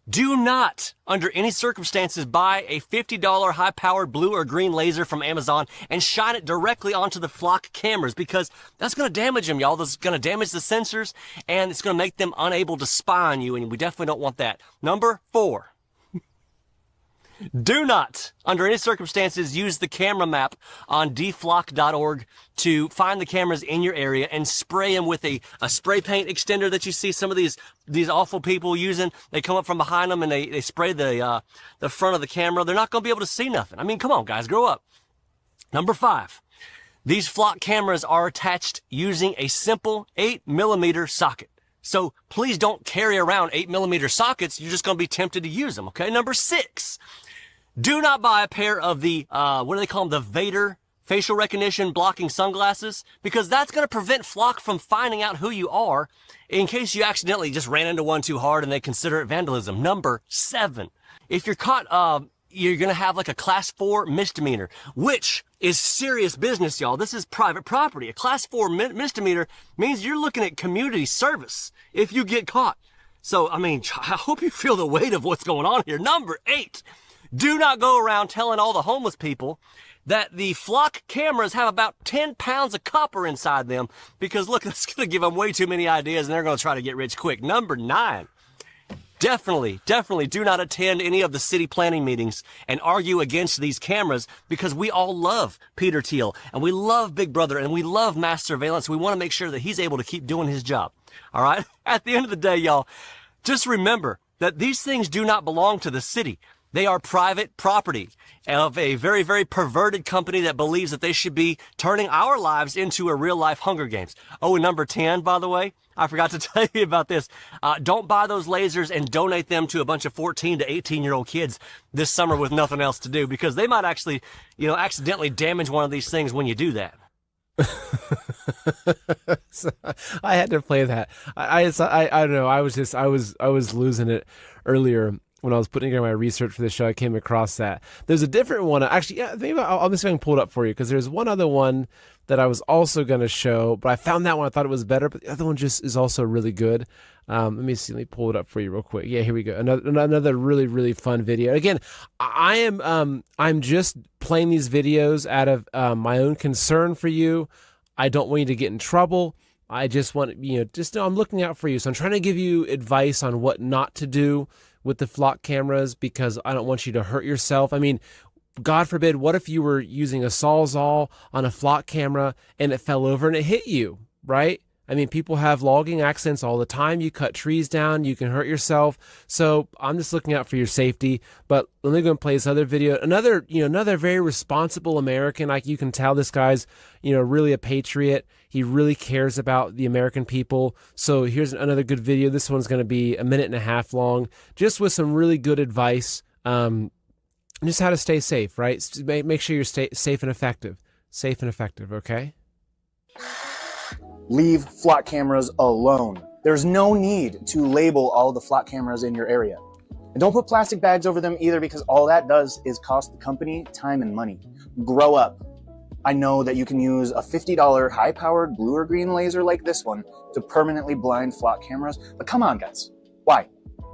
do not, under any circumstances, buy a $50 high-powered blue or green laser from Amazon and shine it directly onto the flock cameras, because that's going to damage them, y'all. That's going to damage the sensors, and it's going to make them unable to spy on you, and we definitely don't want that. Number 4. Do not, under any circumstances, use the camera map on deflock.org to find the cameras in your area and spray them with a spray paint extender that you see some of these awful people using. They come up from behind them and they spray the front of the camera. They're not going to be able to see nothing. I mean, come on, guys, grow up. Number 5, these flock cameras are attached using a simple 8mm socket. So please don't carry around 8mm sockets. You're just going to be tempted to use them, okay? Number 6, do not buy a pair of the, what do they call them? The Vader facial recognition blocking sunglasses, because that's going to prevent flock from finding out who you are in case you accidentally just ran into one too hard and they consider it vandalism. Number 7, if you're caught, you're going to have like a class 4 misdemeanor, which is serious business, y'all. This is private property. A class 4 misdemeanor means you're looking at community service if you get caught. So, I mean, I hope you feel the weight of what's going on here. Number 8, do not go around telling all the homeless people that the flock cameras have about 10 pounds of copper inside them, because look, that's going to give them way too many ideas and they're going to try to get rich quick. Number 9, definitely do not attend any of the city planning meetings and argue against these cameras, because we all love Peter Thiel and we love Big Brother and we love mass surveillance. We want to make sure that he's able to keep doing his job. All right. At the end of the day, y'all, just remember that these things do not belong to the city. They are private property of a very, very perverted company that believes that they should be turning our lives into a real-life Hunger Games. Oh, and number 10, by the way, I forgot to tell you about this. Don't buy those lasers and donate them to a bunch of 14 to 18-year-old kids this summer with nothing else to do, because they might actually, accidentally damage one of these things when you do that. So I had to play that. I don't know. I was losing it earlier. When I was putting together my research for the show, I came across that. There's a different one. Actually, yeah, maybe I'll just go and pull it up for you, because there's one other one that I was also going to show, but I found that one. I thought it was better, but the other one just is also really good. Let me see. Let me pull it up for you real quick. Yeah, here we go. Another really, really fun video. Again, I'm just playing these videos out of my own concern for you. I don't want you to get in trouble. I just want, just know I'm looking out for you. So I'm trying to give you advice on what not to do with the flock cameras, because I don't want you to hurt yourself. I mean, God forbid, what if you were using a Sawzall on a flock camera and it fell over and it hit you, right? I mean, people have logging accidents all the time. You cut trees down, you can hurt yourself. So I'm just looking out for your safety. But let me go and play this other video. Another very responsible American. Like, you can tell this guy's, really a patriot. He really cares about the American people. So here's another good video. This one's going to be 1.5 minutes long, just with some really good advice. just how to stay safe, right? Make sure you're safe and effective. Safe and effective, okay? Leave flock cameras alone. There's no need to label all the flock cameras in your area. And don't put plastic bags over them either, because all that does is cost the company time and money. Grow up. I know that you can use a $50 high-powered blue or green laser like this one to permanently blind flock cameras, but come on, guys. Why?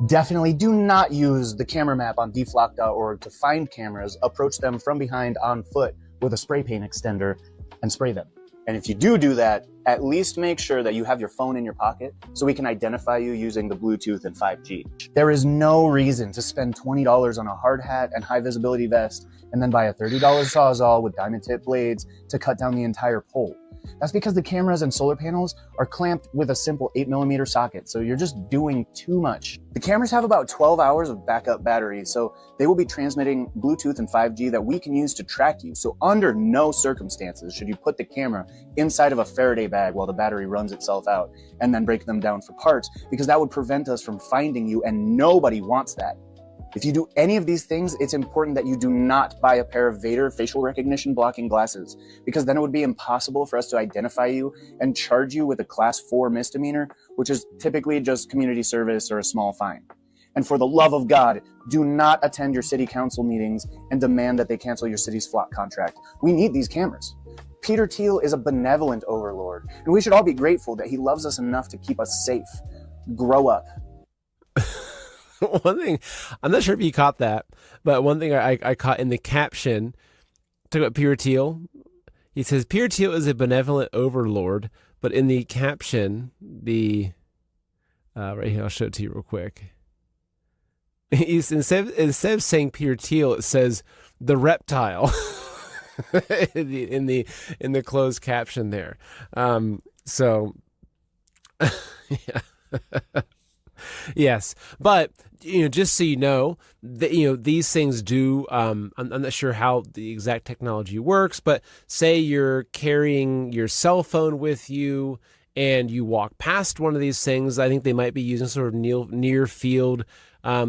Definitely do not use the camera map on dflock.org to find cameras, approach them from behind on foot with a spray paint extender, and spray them. And if you do that, at least make sure that you have your phone in your pocket so we can identify you using the Bluetooth and 5G. There is no reason to spend $20 on a hard hat and high visibility vest and then buy a $30 Sawzall with diamond tip blades to cut down the entire pole. That's because the cameras and solar panels are clamped with a simple 8mm socket, so you're just doing too much. The cameras have about 12 hours of backup battery, so they will be transmitting Bluetooth and 5G that we can use to track you. So under no circumstances should you put the camera inside of a Faraday bag while the battery runs itself out and then break them down for parts, because that would prevent us from finding you, and nobody wants that. If you do any of these things, it's important that you do not buy a pair of Vader facial recognition blocking glasses, because then it would be impossible for us to identify you and charge you with a class 4 misdemeanor, which is typically just community service or a small fine. And for the love of God, do not attend your city council meetings and demand that they cancel your city's flock contract. We need these cameras. Peter Thiel is a benevolent overlord, and we should all be grateful that he loves us enough to keep us safe. Grow up. One thing, I'm not sure if you caught that, but one thing I caught in the caption, talking about Peter Thiel, he says, Peter Thiel is a benevolent overlord, but in the caption, right here, I'll show it to you real quick. Instead of saying Peter Thiel, it says the reptile in the closed caption there. So, yeah. Yes, but just so you know, these things do. I'm not sure how the exact technology works, but say you're carrying your cell phone with you and you walk past one of these things. I think they might be using sort of near field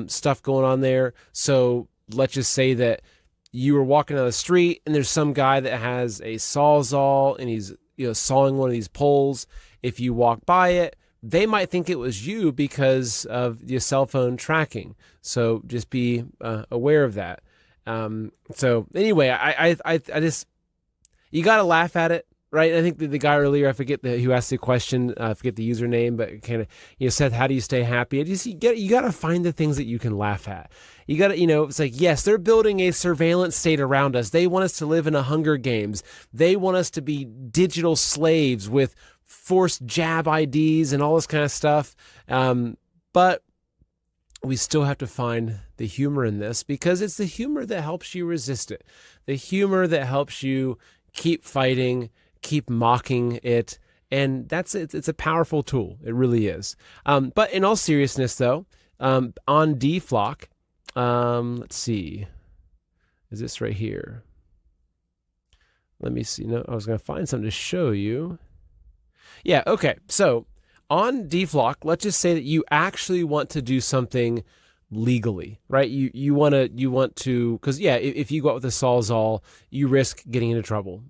stuff going on there. So let's just say that you were walking down the street and there's some guy that has a Sawzall and he's sawing one of these poles. If you walk by it, they might think it was you because of your cell phone tracking. So just be aware of that. So anyway, I just, you got to laugh at it, right? I think the guy earlier, I forget who asked the question, I forget the username, but kind of, Seth, how do you stay happy? You got to find the things that you can laugh at. You got to, it's like, yes, they're building a surveillance state around us. They want us to live in a Hunger Games. They want us to be digital slaves with forced jab IDs and all this kind of stuff. But we still have to find the humor in this, because it's the humor that helps you resist it. The humor that helps you keep fighting, keep mocking it. And it's a powerful tool. It really is. But in all seriousness though, on DFlock, let's see, is this right here? Let me see. No, I was going to find something to show you. Yeah, okay. So on DFlock, let's just say that you actually want to do something legally, right? You want to, because if you go out with a Sawzall, you risk getting into trouble.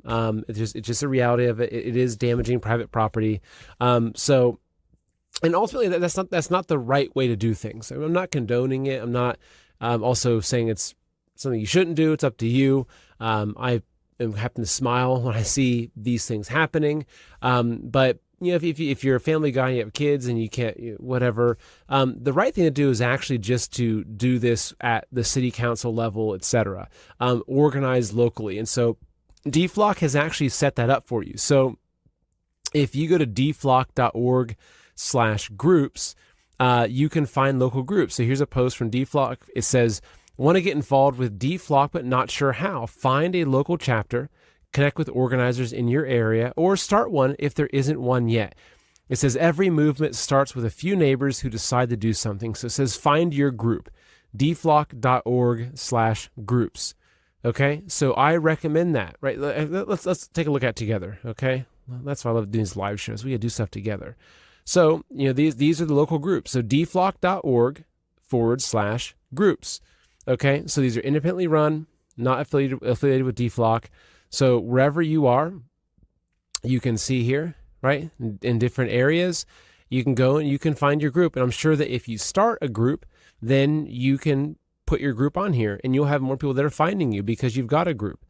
It's just a reality of it. It is damaging private property. So, and ultimately that's not the right way to do things. I'm not condoning it. I'm not also saying it's something you shouldn't do. It's up to you. I happen to smile when I see these things happening. But if you're a family guy and you have kids and you can't, whatever, the right thing to do is actually just to do this at the city council level, etc. Organize locally. And so DFlock has actually set that up for you. So if you go to dflock.org/groups, you can find local groups. So here's a post from DFlock. It says, want to get involved with DFlock but not sure how? Find a local chapter, connect with organizers in your area, or start one if there isn't one yet. It says every movement starts with a few neighbors who decide to do something. So it says find your group, dflock.org/groups. Okay, so I recommend that, right? Let's take a look at it together, okay? That's why I love doing these live shows. We gotta do stuff together. So, these are the local groups. So dflock.org/groups. Okay, so these are independently run, not affiliated with DFlock. So wherever you are, you can see here, right, in different areas, you can go and you can find your group. And I'm sure that if you start a group, then you can put your group on here and you'll have more people that are finding you because you've got a group,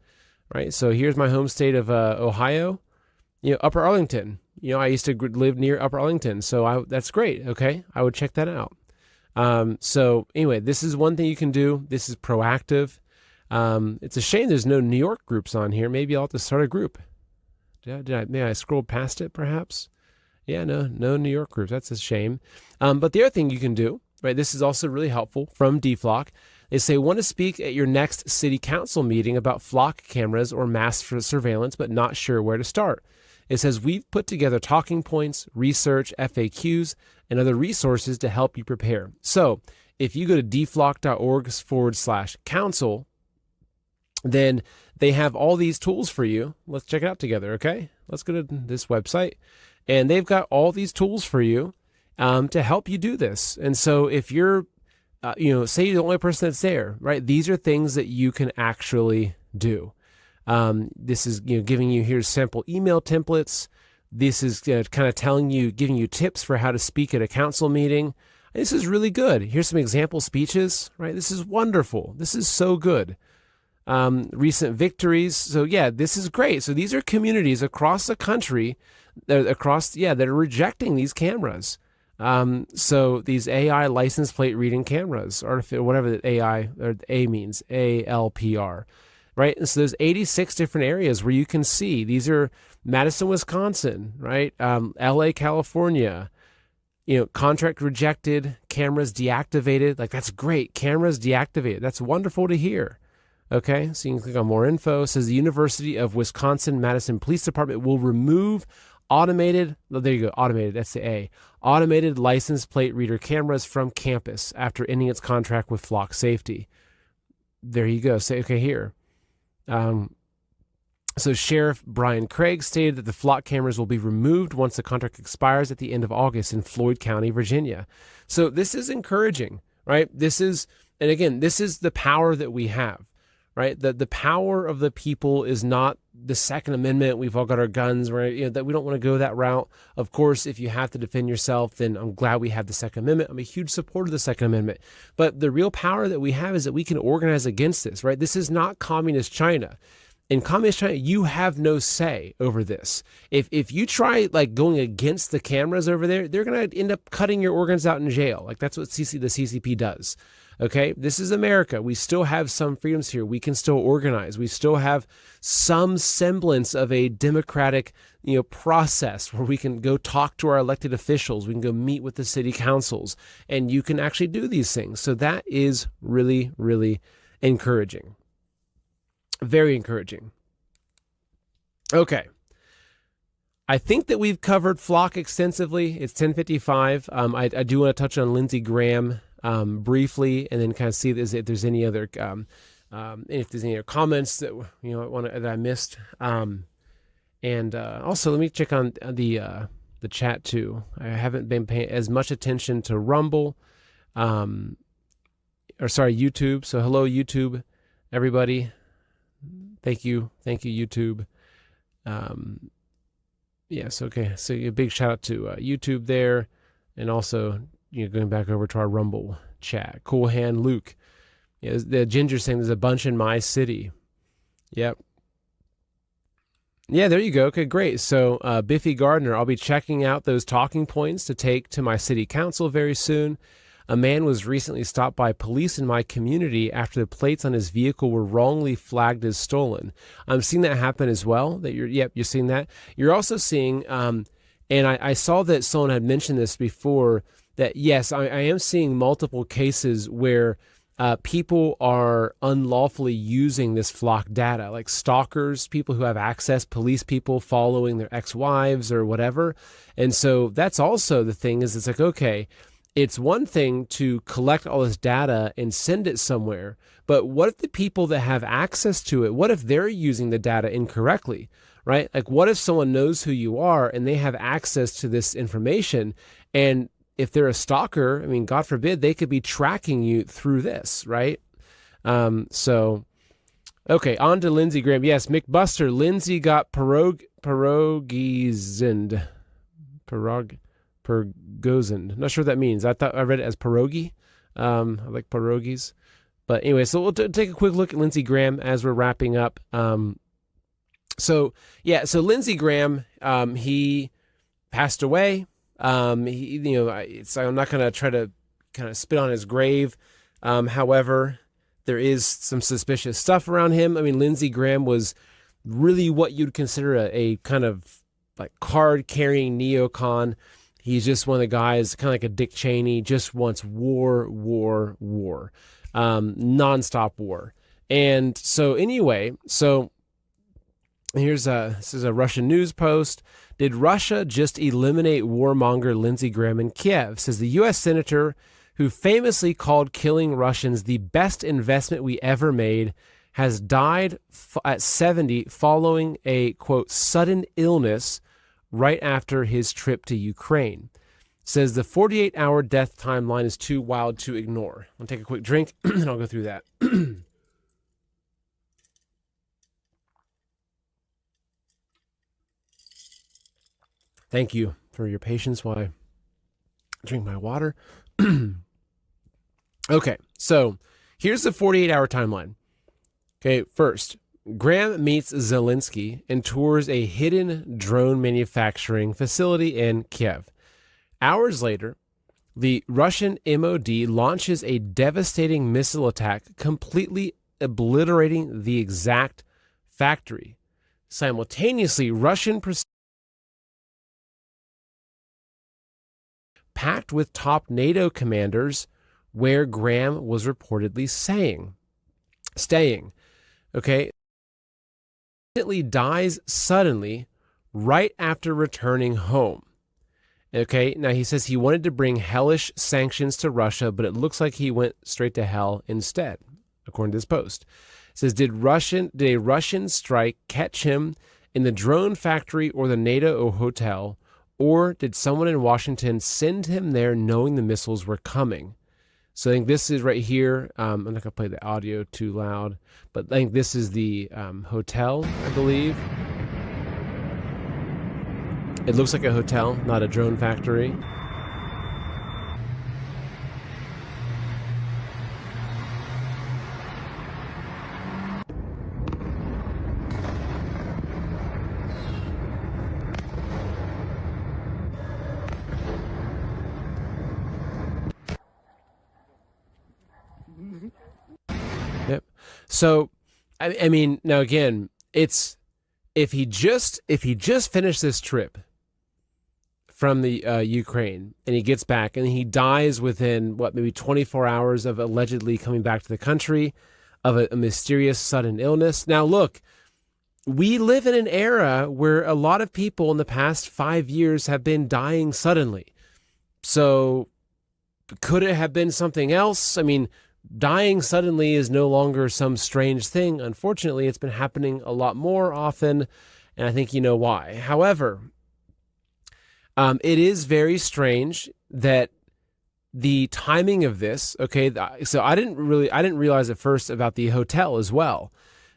right? So here's my home state of Ohio, Upper Arlington. I used to live near Upper Arlington, so that's great. Okay, I would check that out. So anyway, this is one thing you can do. This is proactive. It's a shame there's no New York groups on here. Maybe I'll have to start a group. Maybe I scrolled past it, perhaps. Yeah, no New York groups. That's a shame. But the other thing you can do, right? This is also really helpful from DFlock. They say, want to speak at your next city council meeting about flock cameras or mass surveillance, but not sure where to start. It says, we've put together talking points, research, FAQs, and other resources to help you prepare. So if you go to dflock.org/council, then they have all these tools for you. Let's check it out together, okay? Let's go to this website. And they've got all these tools for you to help you do this. And so if you're, say you're the only person that's there, right? These are things that you can actually do. This is, giving you here's sample email templates. This is kind of giving you tips for how to speak at a council meeting. This is really good. Here's some example speeches, right? This is wonderful. This is so good. Recent victories. So yeah, this is great. So these are communities across the country that are rejecting these cameras. So these AI license plate reading cameras, whatever the AI or A means, ALPR, right? And so there's 86 different areas where you can see. These are Madison, Wisconsin, right? LA, California, contract rejected, cameras deactivated. Like, that's great. Cameras deactivated. That's wonderful to hear. Okay, so you can click on more info. It says the University of Wisconsin-Madison Police Department will remove automated that's the A, automated license plate reader cameras from campus after ending its contract with Flock Safety. There you go. Say, okay, here. So Sheriff Brian Craig stated that the Flock cameras will be removed once the contract expires at the end of August in Floyd County, Virginia. So this is encouraging, right? This is the power that we have. Right, the power of the people is not the Second Amendment. We've all got our guns, right? That we don't want to go that route. Of course, if you have to defend yourself, then I'm glad we have the Second Amendment. I'm a huge supporter of the Second Amendment. But the real power that we have is that we can organize against this. Right, this is not communist China. In communist China, you have no say over this. If you try going against the cameras over there, they're going to end up cutting your organs out in jail. Like, that's what the CCP does. Okay, this is America. We still have some freedoms here. We can still organize. We still have some semblance of a democratic, process where we can go talk to our elected officials. We can go meet with the city councils, and you can actually do these things. So that is really, really encouraging. Very encouraging. Okay. I think that we've covered Flock extensively. It's 10:55. I do want to touch on Lindsey Graham briefly, and then kind of see if there's any other comments that that I missed. And also, let me check on the chat too. I haven't been paying as much attention to Rumble, YouTube. So hello, YouTube, everybody. Thank you, YouTube. Yes, okay. So a big shout out to YouTube there, and also going back over to our Rumble chat. Cool Hand Luke. Yeah, the Ginger saying there's a bunch in my city. Yep. Yeah, there you go. Okay, great. So Biffy Gardner, I'll be checking out those talking points to take to my city council very soon. A man was recently stopped by police in my community after the plates on his vehicle were wrongly flagged as stolen. I'm seeing that happen as well. You're seeing that. You're also seeing, and I saw that someone had mentioned this before, that yes, I am seeing multiple cases where people are unlawfully using this Flock data, like stalkers, people who have access, police people following their ex-wives or whatever. And so that's also the thing is it's like, okay, it's one thing to collect all this data and send it somewhere, but what if the people that have access to it, what if they're using the data incorrectly, right? Like, what if someone knows who you are and they have access to this information, and if they're a stalker, I mean, God forbid, they could be tracking you through this, right? Okay, on to Lindsey Graham. Yes, McBuster. Lindsey got pierogizened. Pergozened. Not sure what that means. I thought I read it as pierogi. I like pierogies. But anyway, so we'll take a quick look at Lindsey Graham as we're wrapping up. So Lindsey Graham, he passed away. I'm not going to try to kind of spit on his grave. However, there is some suspicious stuff around him. I mean, Lindsey Graham was really what you'd consider a kind of like card-carrying neocon. He's just one of the guys, kind of like a Dick Cheney, just wants war, nonstop war. And so anyway, this is a Russian news post. Did Russia just eliminate warmonger Lindsey Graham in Kiev? Says the U.S. senator who famously called killing Russians the best investment we ever made has died at 70 following a, quote, sudden illness right after his trip to Ukraine. Says the 48-hour death timeline is too wild to ignore. I'll take a quick drink and I'll go through that. Thank you for your patience while I drink my water. Okay, so here's the 48-hour timeline. Okay, first, Graham meets Zelensky and tours a hidden drone manufacturing facility in Kiev. Hours later, the Russian MOD launches a devastating missile attack, completely obliterating the exact factory. Simultaneously, Russian packed with top NATO commanders where Graham was reportedly staying. Okay. Dies suddenly right after returning home. Okay. Now he says he wanted to bring hellish sanctions to Russia, but it looks like he went straight to hell instead, according to this post. It says, did a Russian strike catch him in the drone factory or the NATO hotel? Or did someone in Washington send him there knowing the missiles were coming? So I think this is right here. I'm not going to play the audio too loud, but I think this is the hotel, I believe. It looks like a hotel, not a drone factory. Yep. So, I mean, now again, it's if he just finished this trip from the Ukraine and he gets back and he dies within maybe 24 hours of allegedly coming back to the country of a mysterious sudden illness. Now, look, we live in an era where a lot of people in the past 5 years have been dying suddenly. So, could it have been something else? I mean, dying suddenly is no longer some strange thing. Unfortunately, it's been happening a lot more often, and I think you know why. However, it is very strange that the timing of this, okay, so I didn't realize at first about the hotel as well.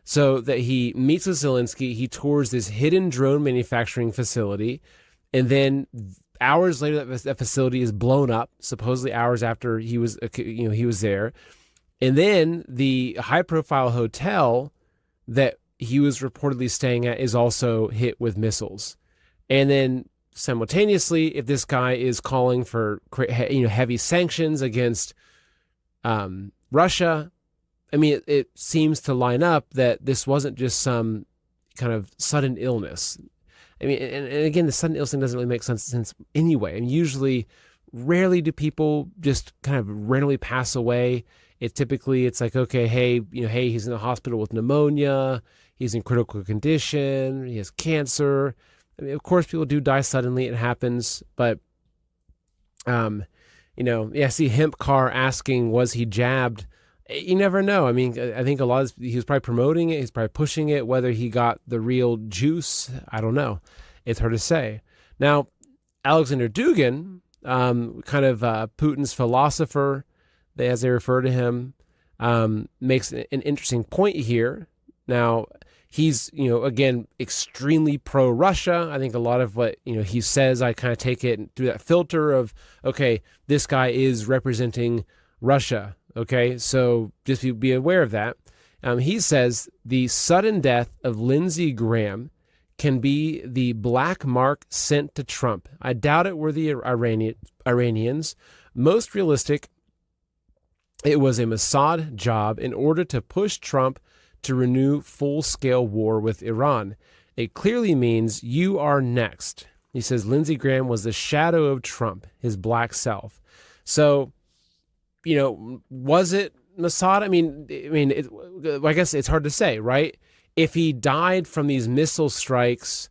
So that he meets with Zelensky, he tours this hidden drone manufacturing facility, and then hours later that facility is blown up, supposedly hours after he was there. And then the high-profile hotel that he was reportedly staying at is also hit with missiles. And then simultaneously, if this guy is calling for heavy sanctions against Russia, I mean, it seems to line up that this wasn't just some kind of sudden illness. I mean, and again, the sudden illness thing doesn't really make sense anyway. And rarely do people just kind of randomly pass away. It's like, okay, hey, he's in the hospital with pneumonia, he's in critical condition, he has cancer. I mean, of course, people do die suddenly; it happens. But, see Hemp Car asking, was he jabbed? You never know. I mean, I think he was probably promoting it, he's probably pushing it. Whether he got the real juice, I don't know. It's hard to say. Now, Alexander Dugin, kind of Putin's philosopher, as they refer to him, makes an interesting point here. Now, he's, again, extremely pro-Russia. I think a lot of what, he says, I kind of take it through that filter of, okay, this guy is representing Russia. Okay, so just be aware of that. He says the sudden death of Lindsey Graham can be the black mark sent to Trump. I doubt it were the Iranians. Most realistic, it was a Mossad job in order to push Trump to renew full-scale war with Iran. It clearly means you are next. He says Lindsey Graham was the shadow of Trump, his black self. So, was it Mossad? I guess it's hard to say, right? If he died from these missile strikes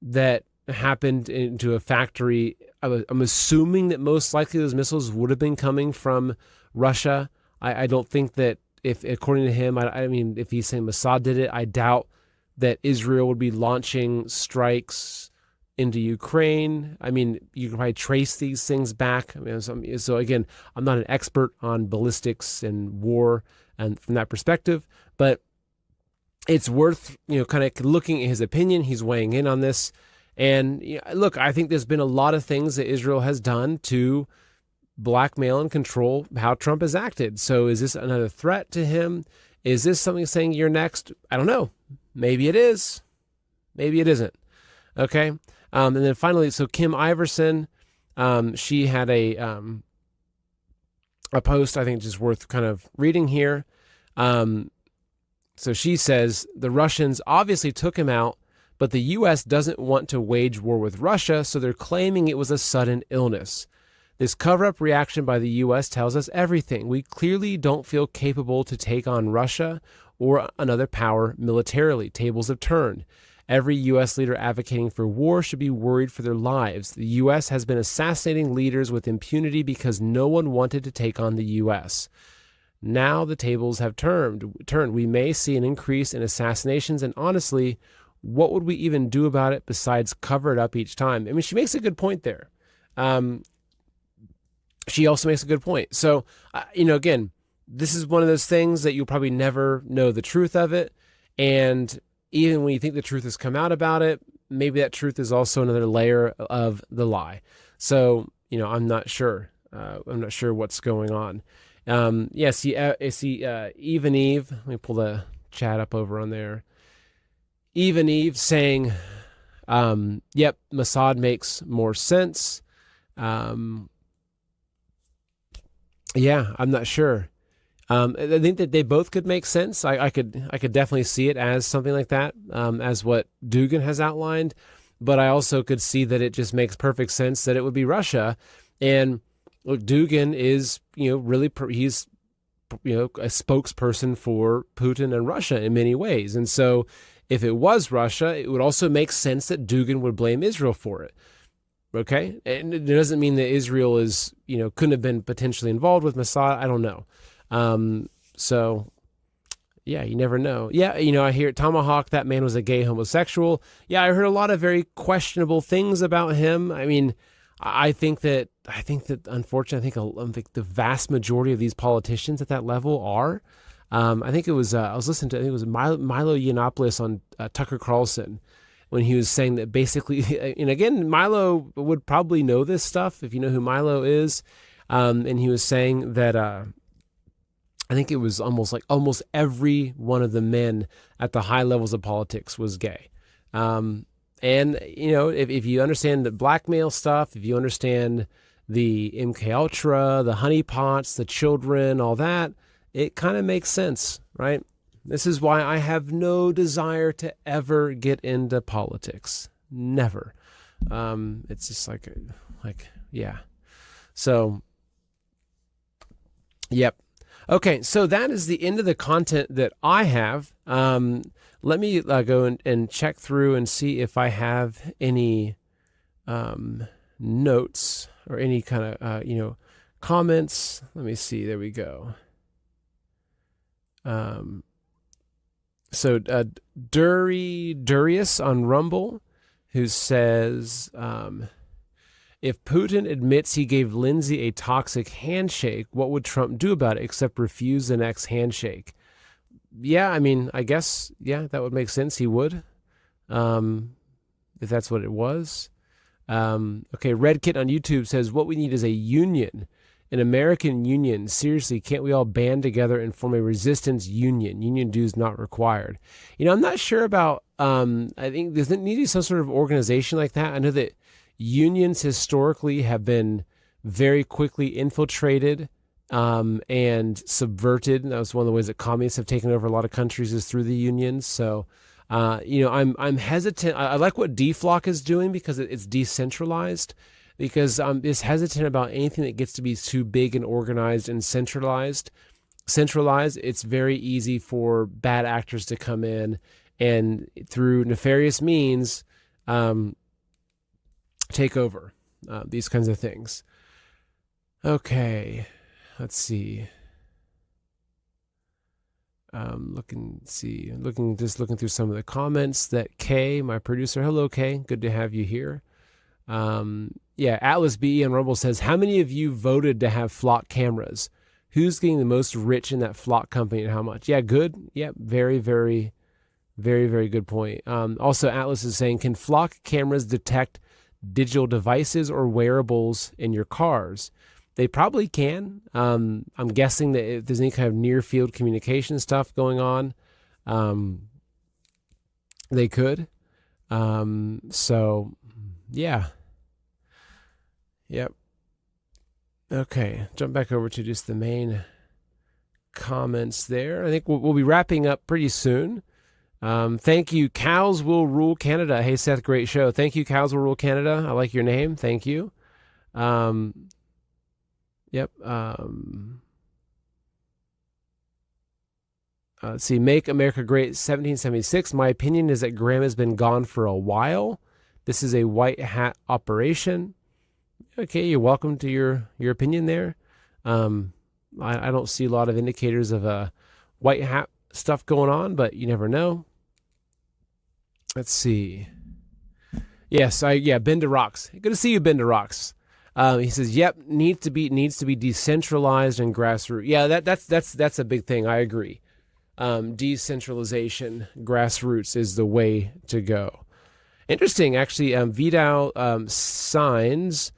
that happened into a factory, I'm assuming that most likely those missiles would have been coming from Russia. I don't think that, if according to him, if he's saying Mossad did it, I doubt that Israel would be launching strikes into Ukraine. You can probably trace these things back. So again, I'm not an expert on ballistics and war, and from that perspective, but it's worth, kind of looking at his opinion. He's weighing in on this. And look, I think there's been a lot of things that Israel has done to blackmail and control how Trump has acted. So is this another threat to him? Is this something saying you're next? I don't know. Maybe it is. Maybe it isn't. Okay. And then finally, so Kim Iverson, she had a post I think just worth kind of reading here. So she says, the Russians obviously took him out, but the U.S. doesn't want to wage war with Russia, so they're claiming it was a sudden illness. This cover-up reaction by the U.S. tells us everything. We clearly don't feel capable to take on Russia or another power militarily. Tables have turned. Every U.S. leader advocating for war should be worried for their lives. The U.S. has been assassinating leaders with impunity because no one wanted to take on the U.S. Now the tables have turned. We may see an increase in assassinations, and honestly, what would we even do about it besides cover it up each time? She makes a good point there. She also makes a good point. So, again, this is one of those things that you'll probably never know the truth of it. And even when you think the truth has come out about it, maybe that truth is also another layer of the lie. So, I'm not sure. I'm not sure what's going on. See Eve and Eve. Let me pull the chat up over on there. Eve and Eve saying, yep, Mossad makes more sense. Yeah, I'm not sure. I think that they both could make sense. I could definitely see it as something like that, as what Dugan has outlined. But I also could see that it just makes perfect sense that it would be Russia. And look, Dugan is, really, he's, a spokesperson for Putin and Russia in many ways. And so if it was Russia, it would also make sense that Dugan would blame Israel for it. Okay. And it doesn't mean that Israel is, couldn't have been potentially involved with Mossad. I don't know. So yeah, you never know. Yeah. I hear Tomahawk, that man was a gay homosexual. Yeah. I heard a lot of very questionable things about him. I think that unfortunately, I think the vast majority of these politicians at that level are. I think it was I was listening to, I think it was Milo Yiannopoulos on Tucker Carlson when he was saying that basically, and again, Milo would probably know this stuff if you know who Milo is, and he was saying that I think it was almost every one of the men at the high levels of politics was gay. And, if you understand the blackmail stuff, if you understand the MK Ultra, the honeypots, the children, all that, it kind of makes sense, right? This is why I have no desire to ever get into politics. Never. It's just yeah. So, yep. Okay, so that is the end of the content that I have. Let me go and check through and see if I have any notes or any kind of comments. Let me see. There we go. So Durius on Rumble, who says, If Putin admits he gave Lindsay a toxic handshake, what would Trump do about it except refuse the next handshake? Yeah, I mean, I guess, yeah, that would make sense. He would, if that's what it was. Okay, Red Kit on YouTube says, what we need is a union, an American union. Seriously, can't we all band together and form a resistance union? Union dues not required. I'm not sure about, I think there's need to be some sort of organization like that. I know that unions historically have been very quickly infiltrated and subverted. And that was one of the ways that communists have taken over a lot of countries, is through the unions. So, I'm hesitant. I like what DFLOC is doing because it's decentralized. Because it's hesitant about anything that gets to be too big and organized and centralized. It's very easy for bad actors to come in and through nefarious means take over these kinds of things. Okay, let's see. Looking through some of the comments that Kay, my producer, hello Kay, good to have you here. Yeah, Atlas BE on Rumble says, how many of you voted to have flock cameras? Who's getting the most rich in that flock company and how much? Yeah, good. Yeah, very, very, very, very good point. Also, Atlas is saying, can flock cameras detect digital devices or wearables in your cars? They probably can. I'm guessing that if there's any kind of near field communication stuff going on, they could. So, yeah. Yep. Okay, jump back over to just the main comments there. I think we'll be wrapping up pretty soon. Thank you, Cows Will Rule Canada. Hey, Seth, great show. Thank you, Cows Will Rule Canada. I like your name. Thank you. Yep. Let's see. Make America Great 1776. My opinion is that Graham has been gone for a while. This is a white hat operation. Okay, you're welcome to your opinion there. I don't see a lot of indicators of white hat stuff going on, but you never know. Let's see. Yes, Ben to Rocks. Good to see you, Ben to Rocks. He says, "Yep, needs to be decentralized and grassroots." Yeah, that's a big thing. I agree. Decentralization, grassroots is the way to go. Interesting, actually. Vidal Signs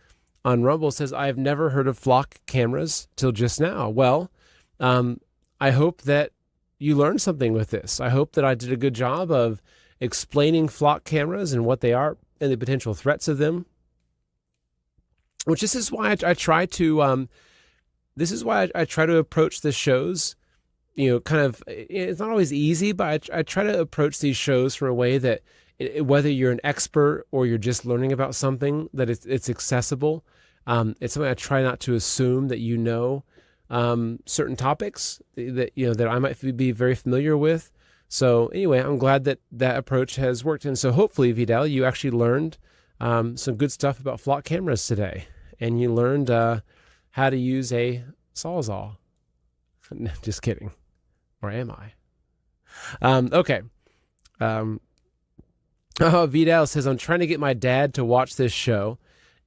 on Rumble says, "I have never heard of flock cameras till just now." Well, I hope that you learned something with this. I hope that I did a good job of explaining flock cameras and what they are and the potential threats of them. Which this is why I try to approach the shows, kind of, it's not always easy, but I try to approach these shows from a way that whether you're an expert or you're just learning about something, that it's accessible. It's something I try not to assume that certain topics that I might be very familiar with. So anyway, I'm glad that approach has worked. And so hopefully, Vidal, you actually learned some good stuff about flock cameras today. And you learned how to use a Sawzall. Just kidding. Or am I? Okay. Vidal says, I'm trying to get my dad to watch this show.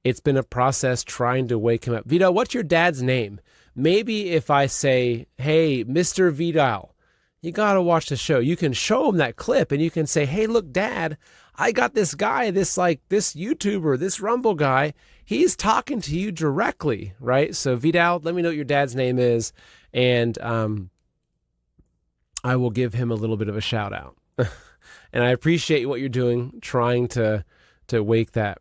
It's been a process trying to wake him up. Vidal, what's your dad's name? Maybe if I say, hey, Mr. Vidal, you got to watch the show. You can show him that clip and you can say, hey, look, Dad, I got this guy, this YouTuber, this Rumble guy. He's talking to you directly, right? So Vidal, let me know what your dad's name is. And I will give him a little bit of a shout out. And I appreciate what you're doing, trying to wake that.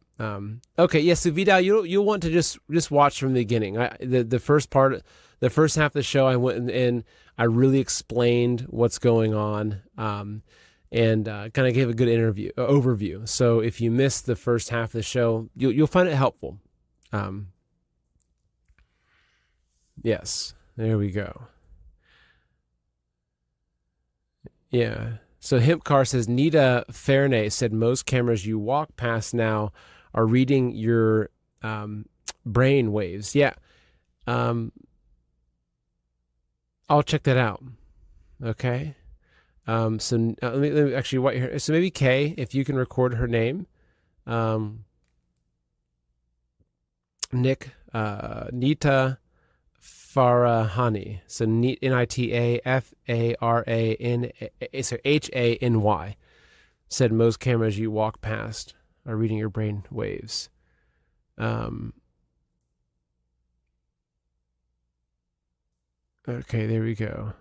Okay, yes, so Vidal, you'll want to just watch from the beginning. The first half of the show, I went and I really explained what's going on, and kind of gave a good overview. So if you missed the first half of the show, you'll find it helpful. Yes, there we go. Yeah. So Himpcar says, Nita Fairnay said most cameras you walk past now are reading your brain waves. Yeah. I'll check that out. Okay. So let me actually wait here. So maybe Kay, if you can record her name. Nita Farahani. So Nitafarany said most cameras you walk past are reading your brain waves. Okay, there we go.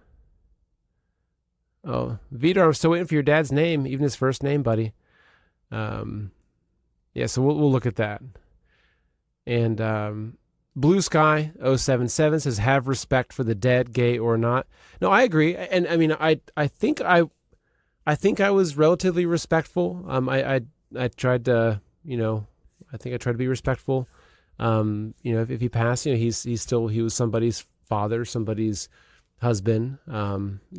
Oh, Vidar, I'm still waiting for your dad's name, even his first name, buddy. Yeah, so we'll look at that. And Blue Sky 077 says, have respect for the dead, gay or not. No, I agree. And I mean, I think I was relatively respectful. I tried to, I think I tried to be respectful. If he passed, he was somebody's father, somebody's husband,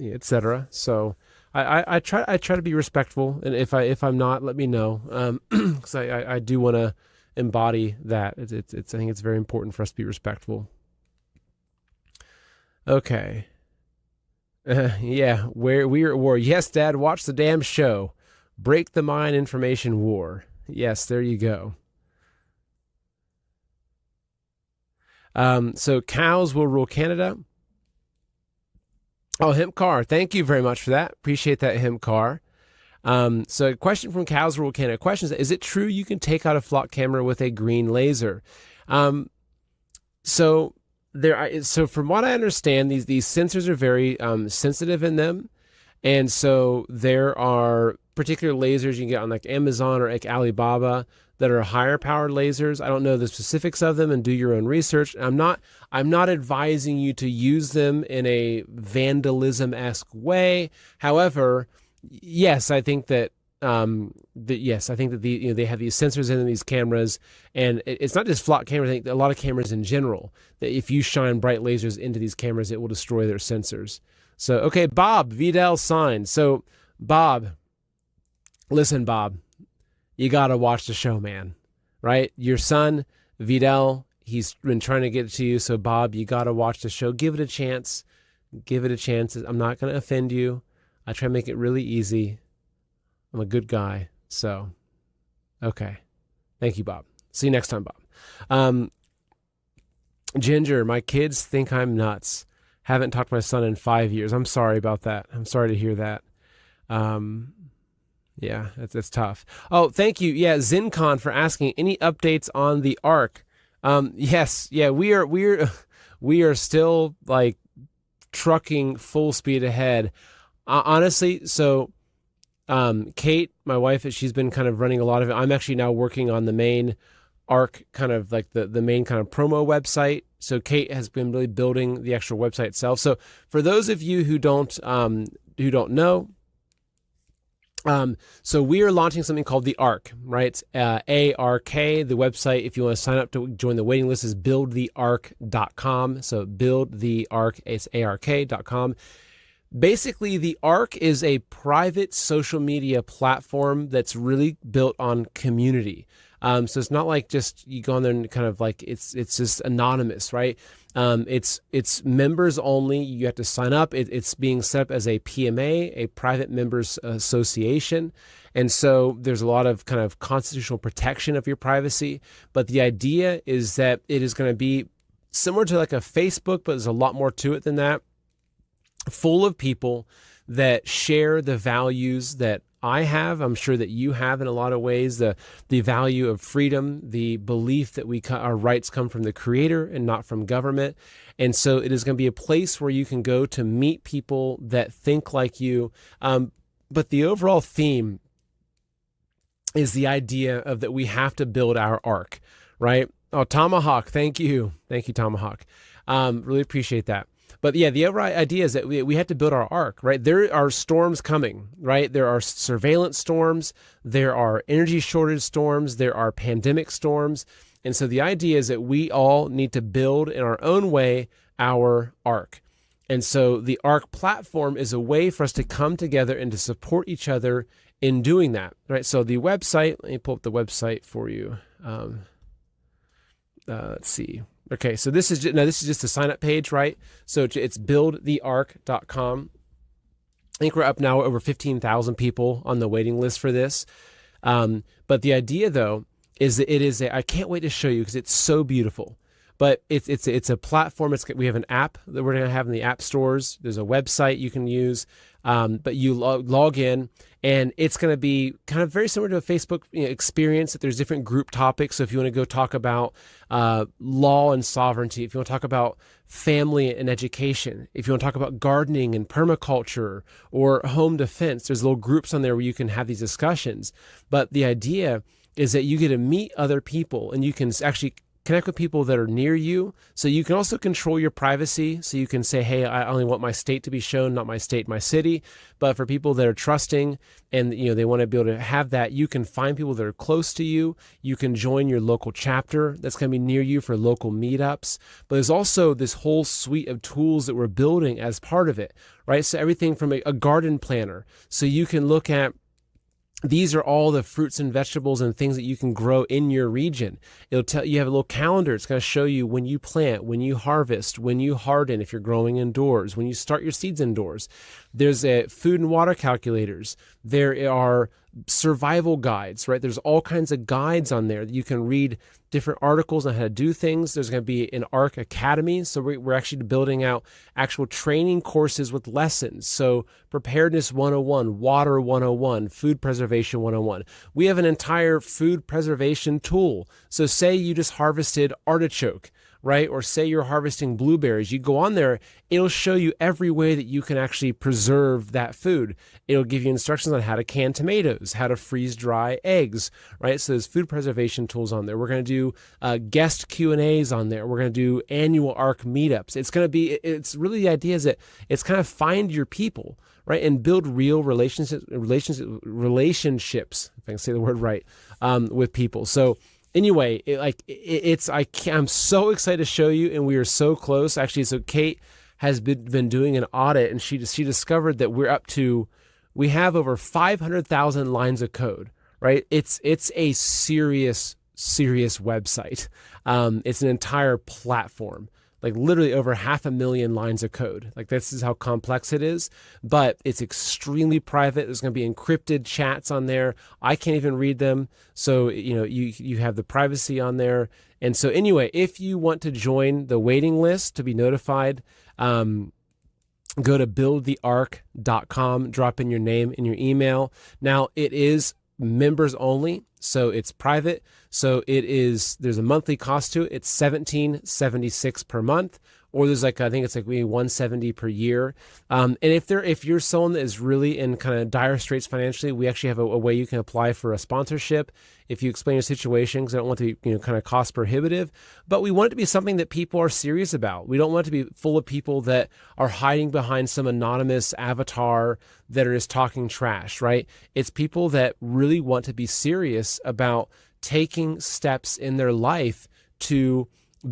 etc. So I try to be respectful, and if I'm not, let me know, because I do want to embody that. I think it's very important for us to be respectful. Okay. Yeah, where we are at war. Yes, Dad, watch the damn show. Break the Mind Information War. Yes, there you go. So cows will rule Canada. Oh, Hemp Car, thank you very much for that. Appreciate that, Hemp Car. So a question from Cows Rule Canada. Question is it true you can take out a flock camera with a green laser? So from what I understand, these sensors are very sensitive in them. And so there are particular lasers you can get on like Amazon or like Alibaba that are higher powered lasers. I don't know the specifics of them, and do your own research. I'm not advising you to use them in a vandalism-esque way. However, yes, I think that they have these sensors in these cameras, and it's not just flock cameras. I think a lot of cameras in general, that if you shine bright lasers into these cameras, it will destroy their sensors. So, okay, Bob Vidal signed. So, Bob, listen, Bob, you got to watch the show, man, right? Your son, Vidal, he's been trying to get it to you. So, Bob, you got to watch the show. Give it a chance. Give it a chance. I'm not going to offend you. I try to make it really easy. I'm a good guy. So, okay. Thank you, Bob. See you next time, Bob. Ginger, my kids think I'm nuts. Haven't talked to my son in 5 years. I'm sorry about that. I'm sorry to hear that. Yeah, that's tough. Oh, thank you. Yeah, ZenCon for asking any updates on the Ark. Yes, yeah, we are still like trucking full speed ahead. Honestly, so Kate, my wife, she's been kind of running a lot of it. I'm actually now working on the main Ark, kind of like the main kind of promo website. So Kate has been really building the actual website itself. So for those of you who don't know, so we are launching something called the Ark, right? ARK. The website, if you want to sign up to join the waiting list, is buildtheark.com. So buildtheark, it's ARK.com. Basically, the Ark is a private social media platform that's really built on community. So it's not like just you go on there and kind of like it's just anonymous, right? It's members only. You have to sign up. It's being set up as a PMA, a private members association. And so there's a lot of kind of constitutional protection of your privacy. But the idea is that it is going to be similar to like a Facebook, but there's a lot more to it than that. Full of people that share the values that I have, I'm sure that you have in a lot of ways, the value of freedom, the belief that our rights come from the Creator and not from government. And so it is going to be a place where you can go to meet people that think like you. But the overall theme is the idea of that we have to build our Ark, right? Oh, Tomahawk, thank you. Thank you, Tomahawk. Really appreciate that. But yeah, the overall idea is that we have to build our Ark, right? There are storms coming, right? There are surveillance storms. There are energy shortage storms. There are pandemic storms. And so the idea is that we all need to build in our own way our Ark. And so the Ark platform is a way for us to come together and to support each other in doing that, right? So the website, let me pull up the website for you. Let's see. Okay, so this is just a sign-up page, right? So it's buildtheark.com. I think we're up now over 15,000 people on the waiting list for this. But the idea, though, is that I can't wait to show you because it's so beautiful. But it's a platform. We have an app that we're going to have in the app stores. There's a website you can use, but you log in, and it's going to be kind of very similar to a Facebook experience. That there's different group topics. So if you want to go talk about law and sovereignty, if you want to talk about family and education, if you want to talk about gardening and permaculture or home defense, there's little groups on there where you can have these discussions. But the idea is that you get to meet other people, and you can actually connect with people that are near you. So you can also control your privacy. So you can say, hey, I only want my state to be shown, not my state, my city. But for people that are trusting and they want to be able to have that, you can find people that are close to you. You can join your local chapter that's going to be near you for local meetups. But there's also this whole suite of tools that we're building as part of it, right? So everything from a garden planner. So you can look at, these are all the fruits and vegetables and things that you can grow in your region. It'll tell you have a little calendar. It's going to show you when you plant, when you harvest, when you harden, if you're growing indoors, when you start your seeds indoors. There's food and water calculators. There are survival guides, right? There's all kinds of guides on there that you can read different articles on how to do things. There's going to be an ARC Academy. So we're actually building out actual training courses with lessons. So preparedness 101, water 101, food preservation 101. We have an entire food preservation tool. So say you just harvested artichoke, right? Or say you're harvesting blueberries. You go on there, it'll show you every way that you can actually preserve that food. It'll give you instructions on how to can tomatoes, how to freeze dry eggs, right? So there's food preservation tools on there. We're going to do guest Q&As on there. We're going to do annual ARC meetups. It's really the idea is that it's kind of find your people, right? And build real relationships, if I can say the word right, with people. So anyway, I'm so excited to show you, and we are so close. Actually, so Kate has been doing an audit, and she discovered that we have over 500,000 lines of code, right? It's a serious website. It's an entire platform, like literally over 500,000 lines of code. Like this is how complex it is, but it's extremely private. There's going to be encrypted chats on there. I can't even read them. So, you have the privacy on there. And so anyway, if you want to join the waiting list to be notified, go to buildtheark.com, drop in your name and your email. Now it is members only, so it's private. So there's a monthly cost to it. It's $17.76 per month, or there's I think it's maybe $170 per year. And if you're someone that is really in kind of dire straits financially, we actually have a way you can apply for a sponsorship if you explain your situation, because I don't want it to be kind of cost prohibitive, but we want it to be something that people are serious about. We don't want it to be full of people that are hiding behind some anonymous avatar that are just talking trash, right? It's people that really want to be serious about taking steps in their life to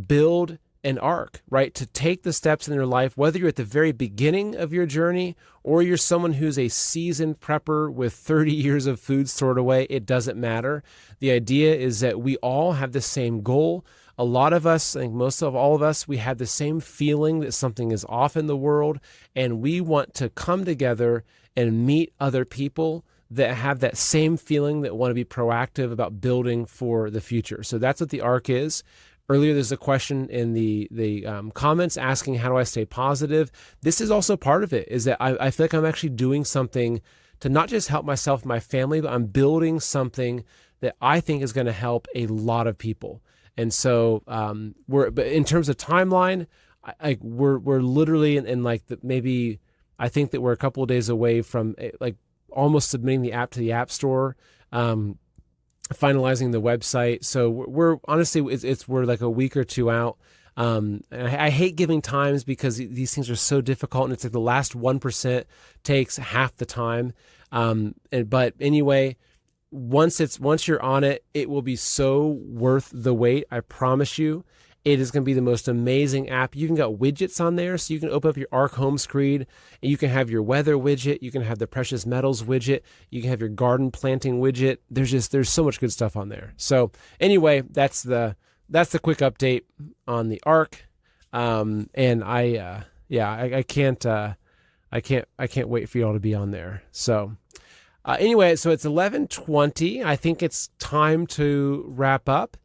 build an arc, right? To take the steps in their life, whether you're at the very beginning of your journey or you're someone who's a seasoned prepper with 30 years of food stored away, it doesn't matter. The idea is that we all have the same goal. A lot of us, I think most of all of us, we have the same feeling that something is off in the world, and we want to come together and meet other people that have that same feeling, that want to be proactive about building for the future. So that's what the ARC is. Earlier, there's a question in the comments asking, how do I stay positive? This is also part of it, is that I feel like I'm actually doing something to not just help myself and my family, but I'm building something that I think is going to help a lot of people. And so but in terms of timeline, we're literally in maybe I think that we're a couple of days away from almost submitting the app to the App Store. Finalizing the website. So we're honestly, we're like a week or two out. And I hate giving times because these things are so difficult, and it's like the last 1% takes half the time. But anyway, once you're on it, it will be so worth the wait. I promise you. It is going to be the most amazing app. You can got widgets on there, so you can open up your Arc home screen, and you can have your weather widget. You can have the precious metals widget. You can have your garden planting widget. There's so much good stuff on there. So anyway, that's the quick update on the Arc. And I can't wait for y'all to be on there. So Anyway, so it's 11:20. I think it's time to wrap up.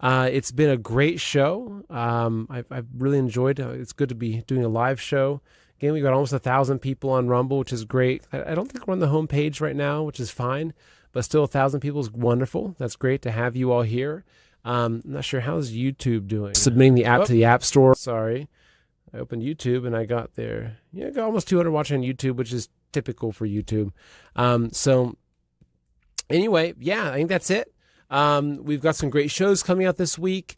It's been a great show. I've really enjoyed it. It's good to be doing a live show. Again, we got almost 1,000 people on Rumble, which is great. I don't think we're on the homepage right now, which is fine, but still 1,000 people is wonderful. That's great to have you all here. I'm not sure, how's YouTube doing? Submitting the app to the App Store. Sorry. I opened YouTube and I got there. Yeah, I got almost 200 watching on YouTube, which is typical for YouTube. So anyway, yeah, I think that's it. We've got some great shows coming out this week.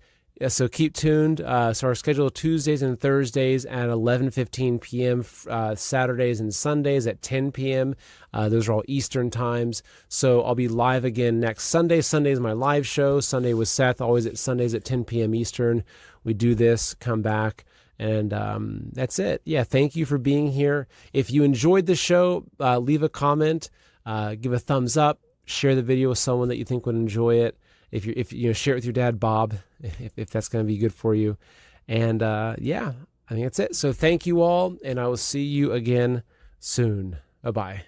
So keep tuned. So our schedule Tuesdays and Thursdays at 11:15 p.m., Saturdays and Sundays at 10 p.m. Those are all Eastern times. So I'll be live again next Sunday. Sunday is my live show. Sunday with Seth, always at Sundays at 10 p.m. Eastern. We do this, come back, and that's it. Yeah, thank you for being here. If you enjoyed the show, leave a comment, give a thumbs up, share the video with someone that you think would enjoy it. If you share it with your dad, Bob, if that's going to be good for you. And yeah, I think that's it. So thank you all, and I will see you again soon. Bye-bye.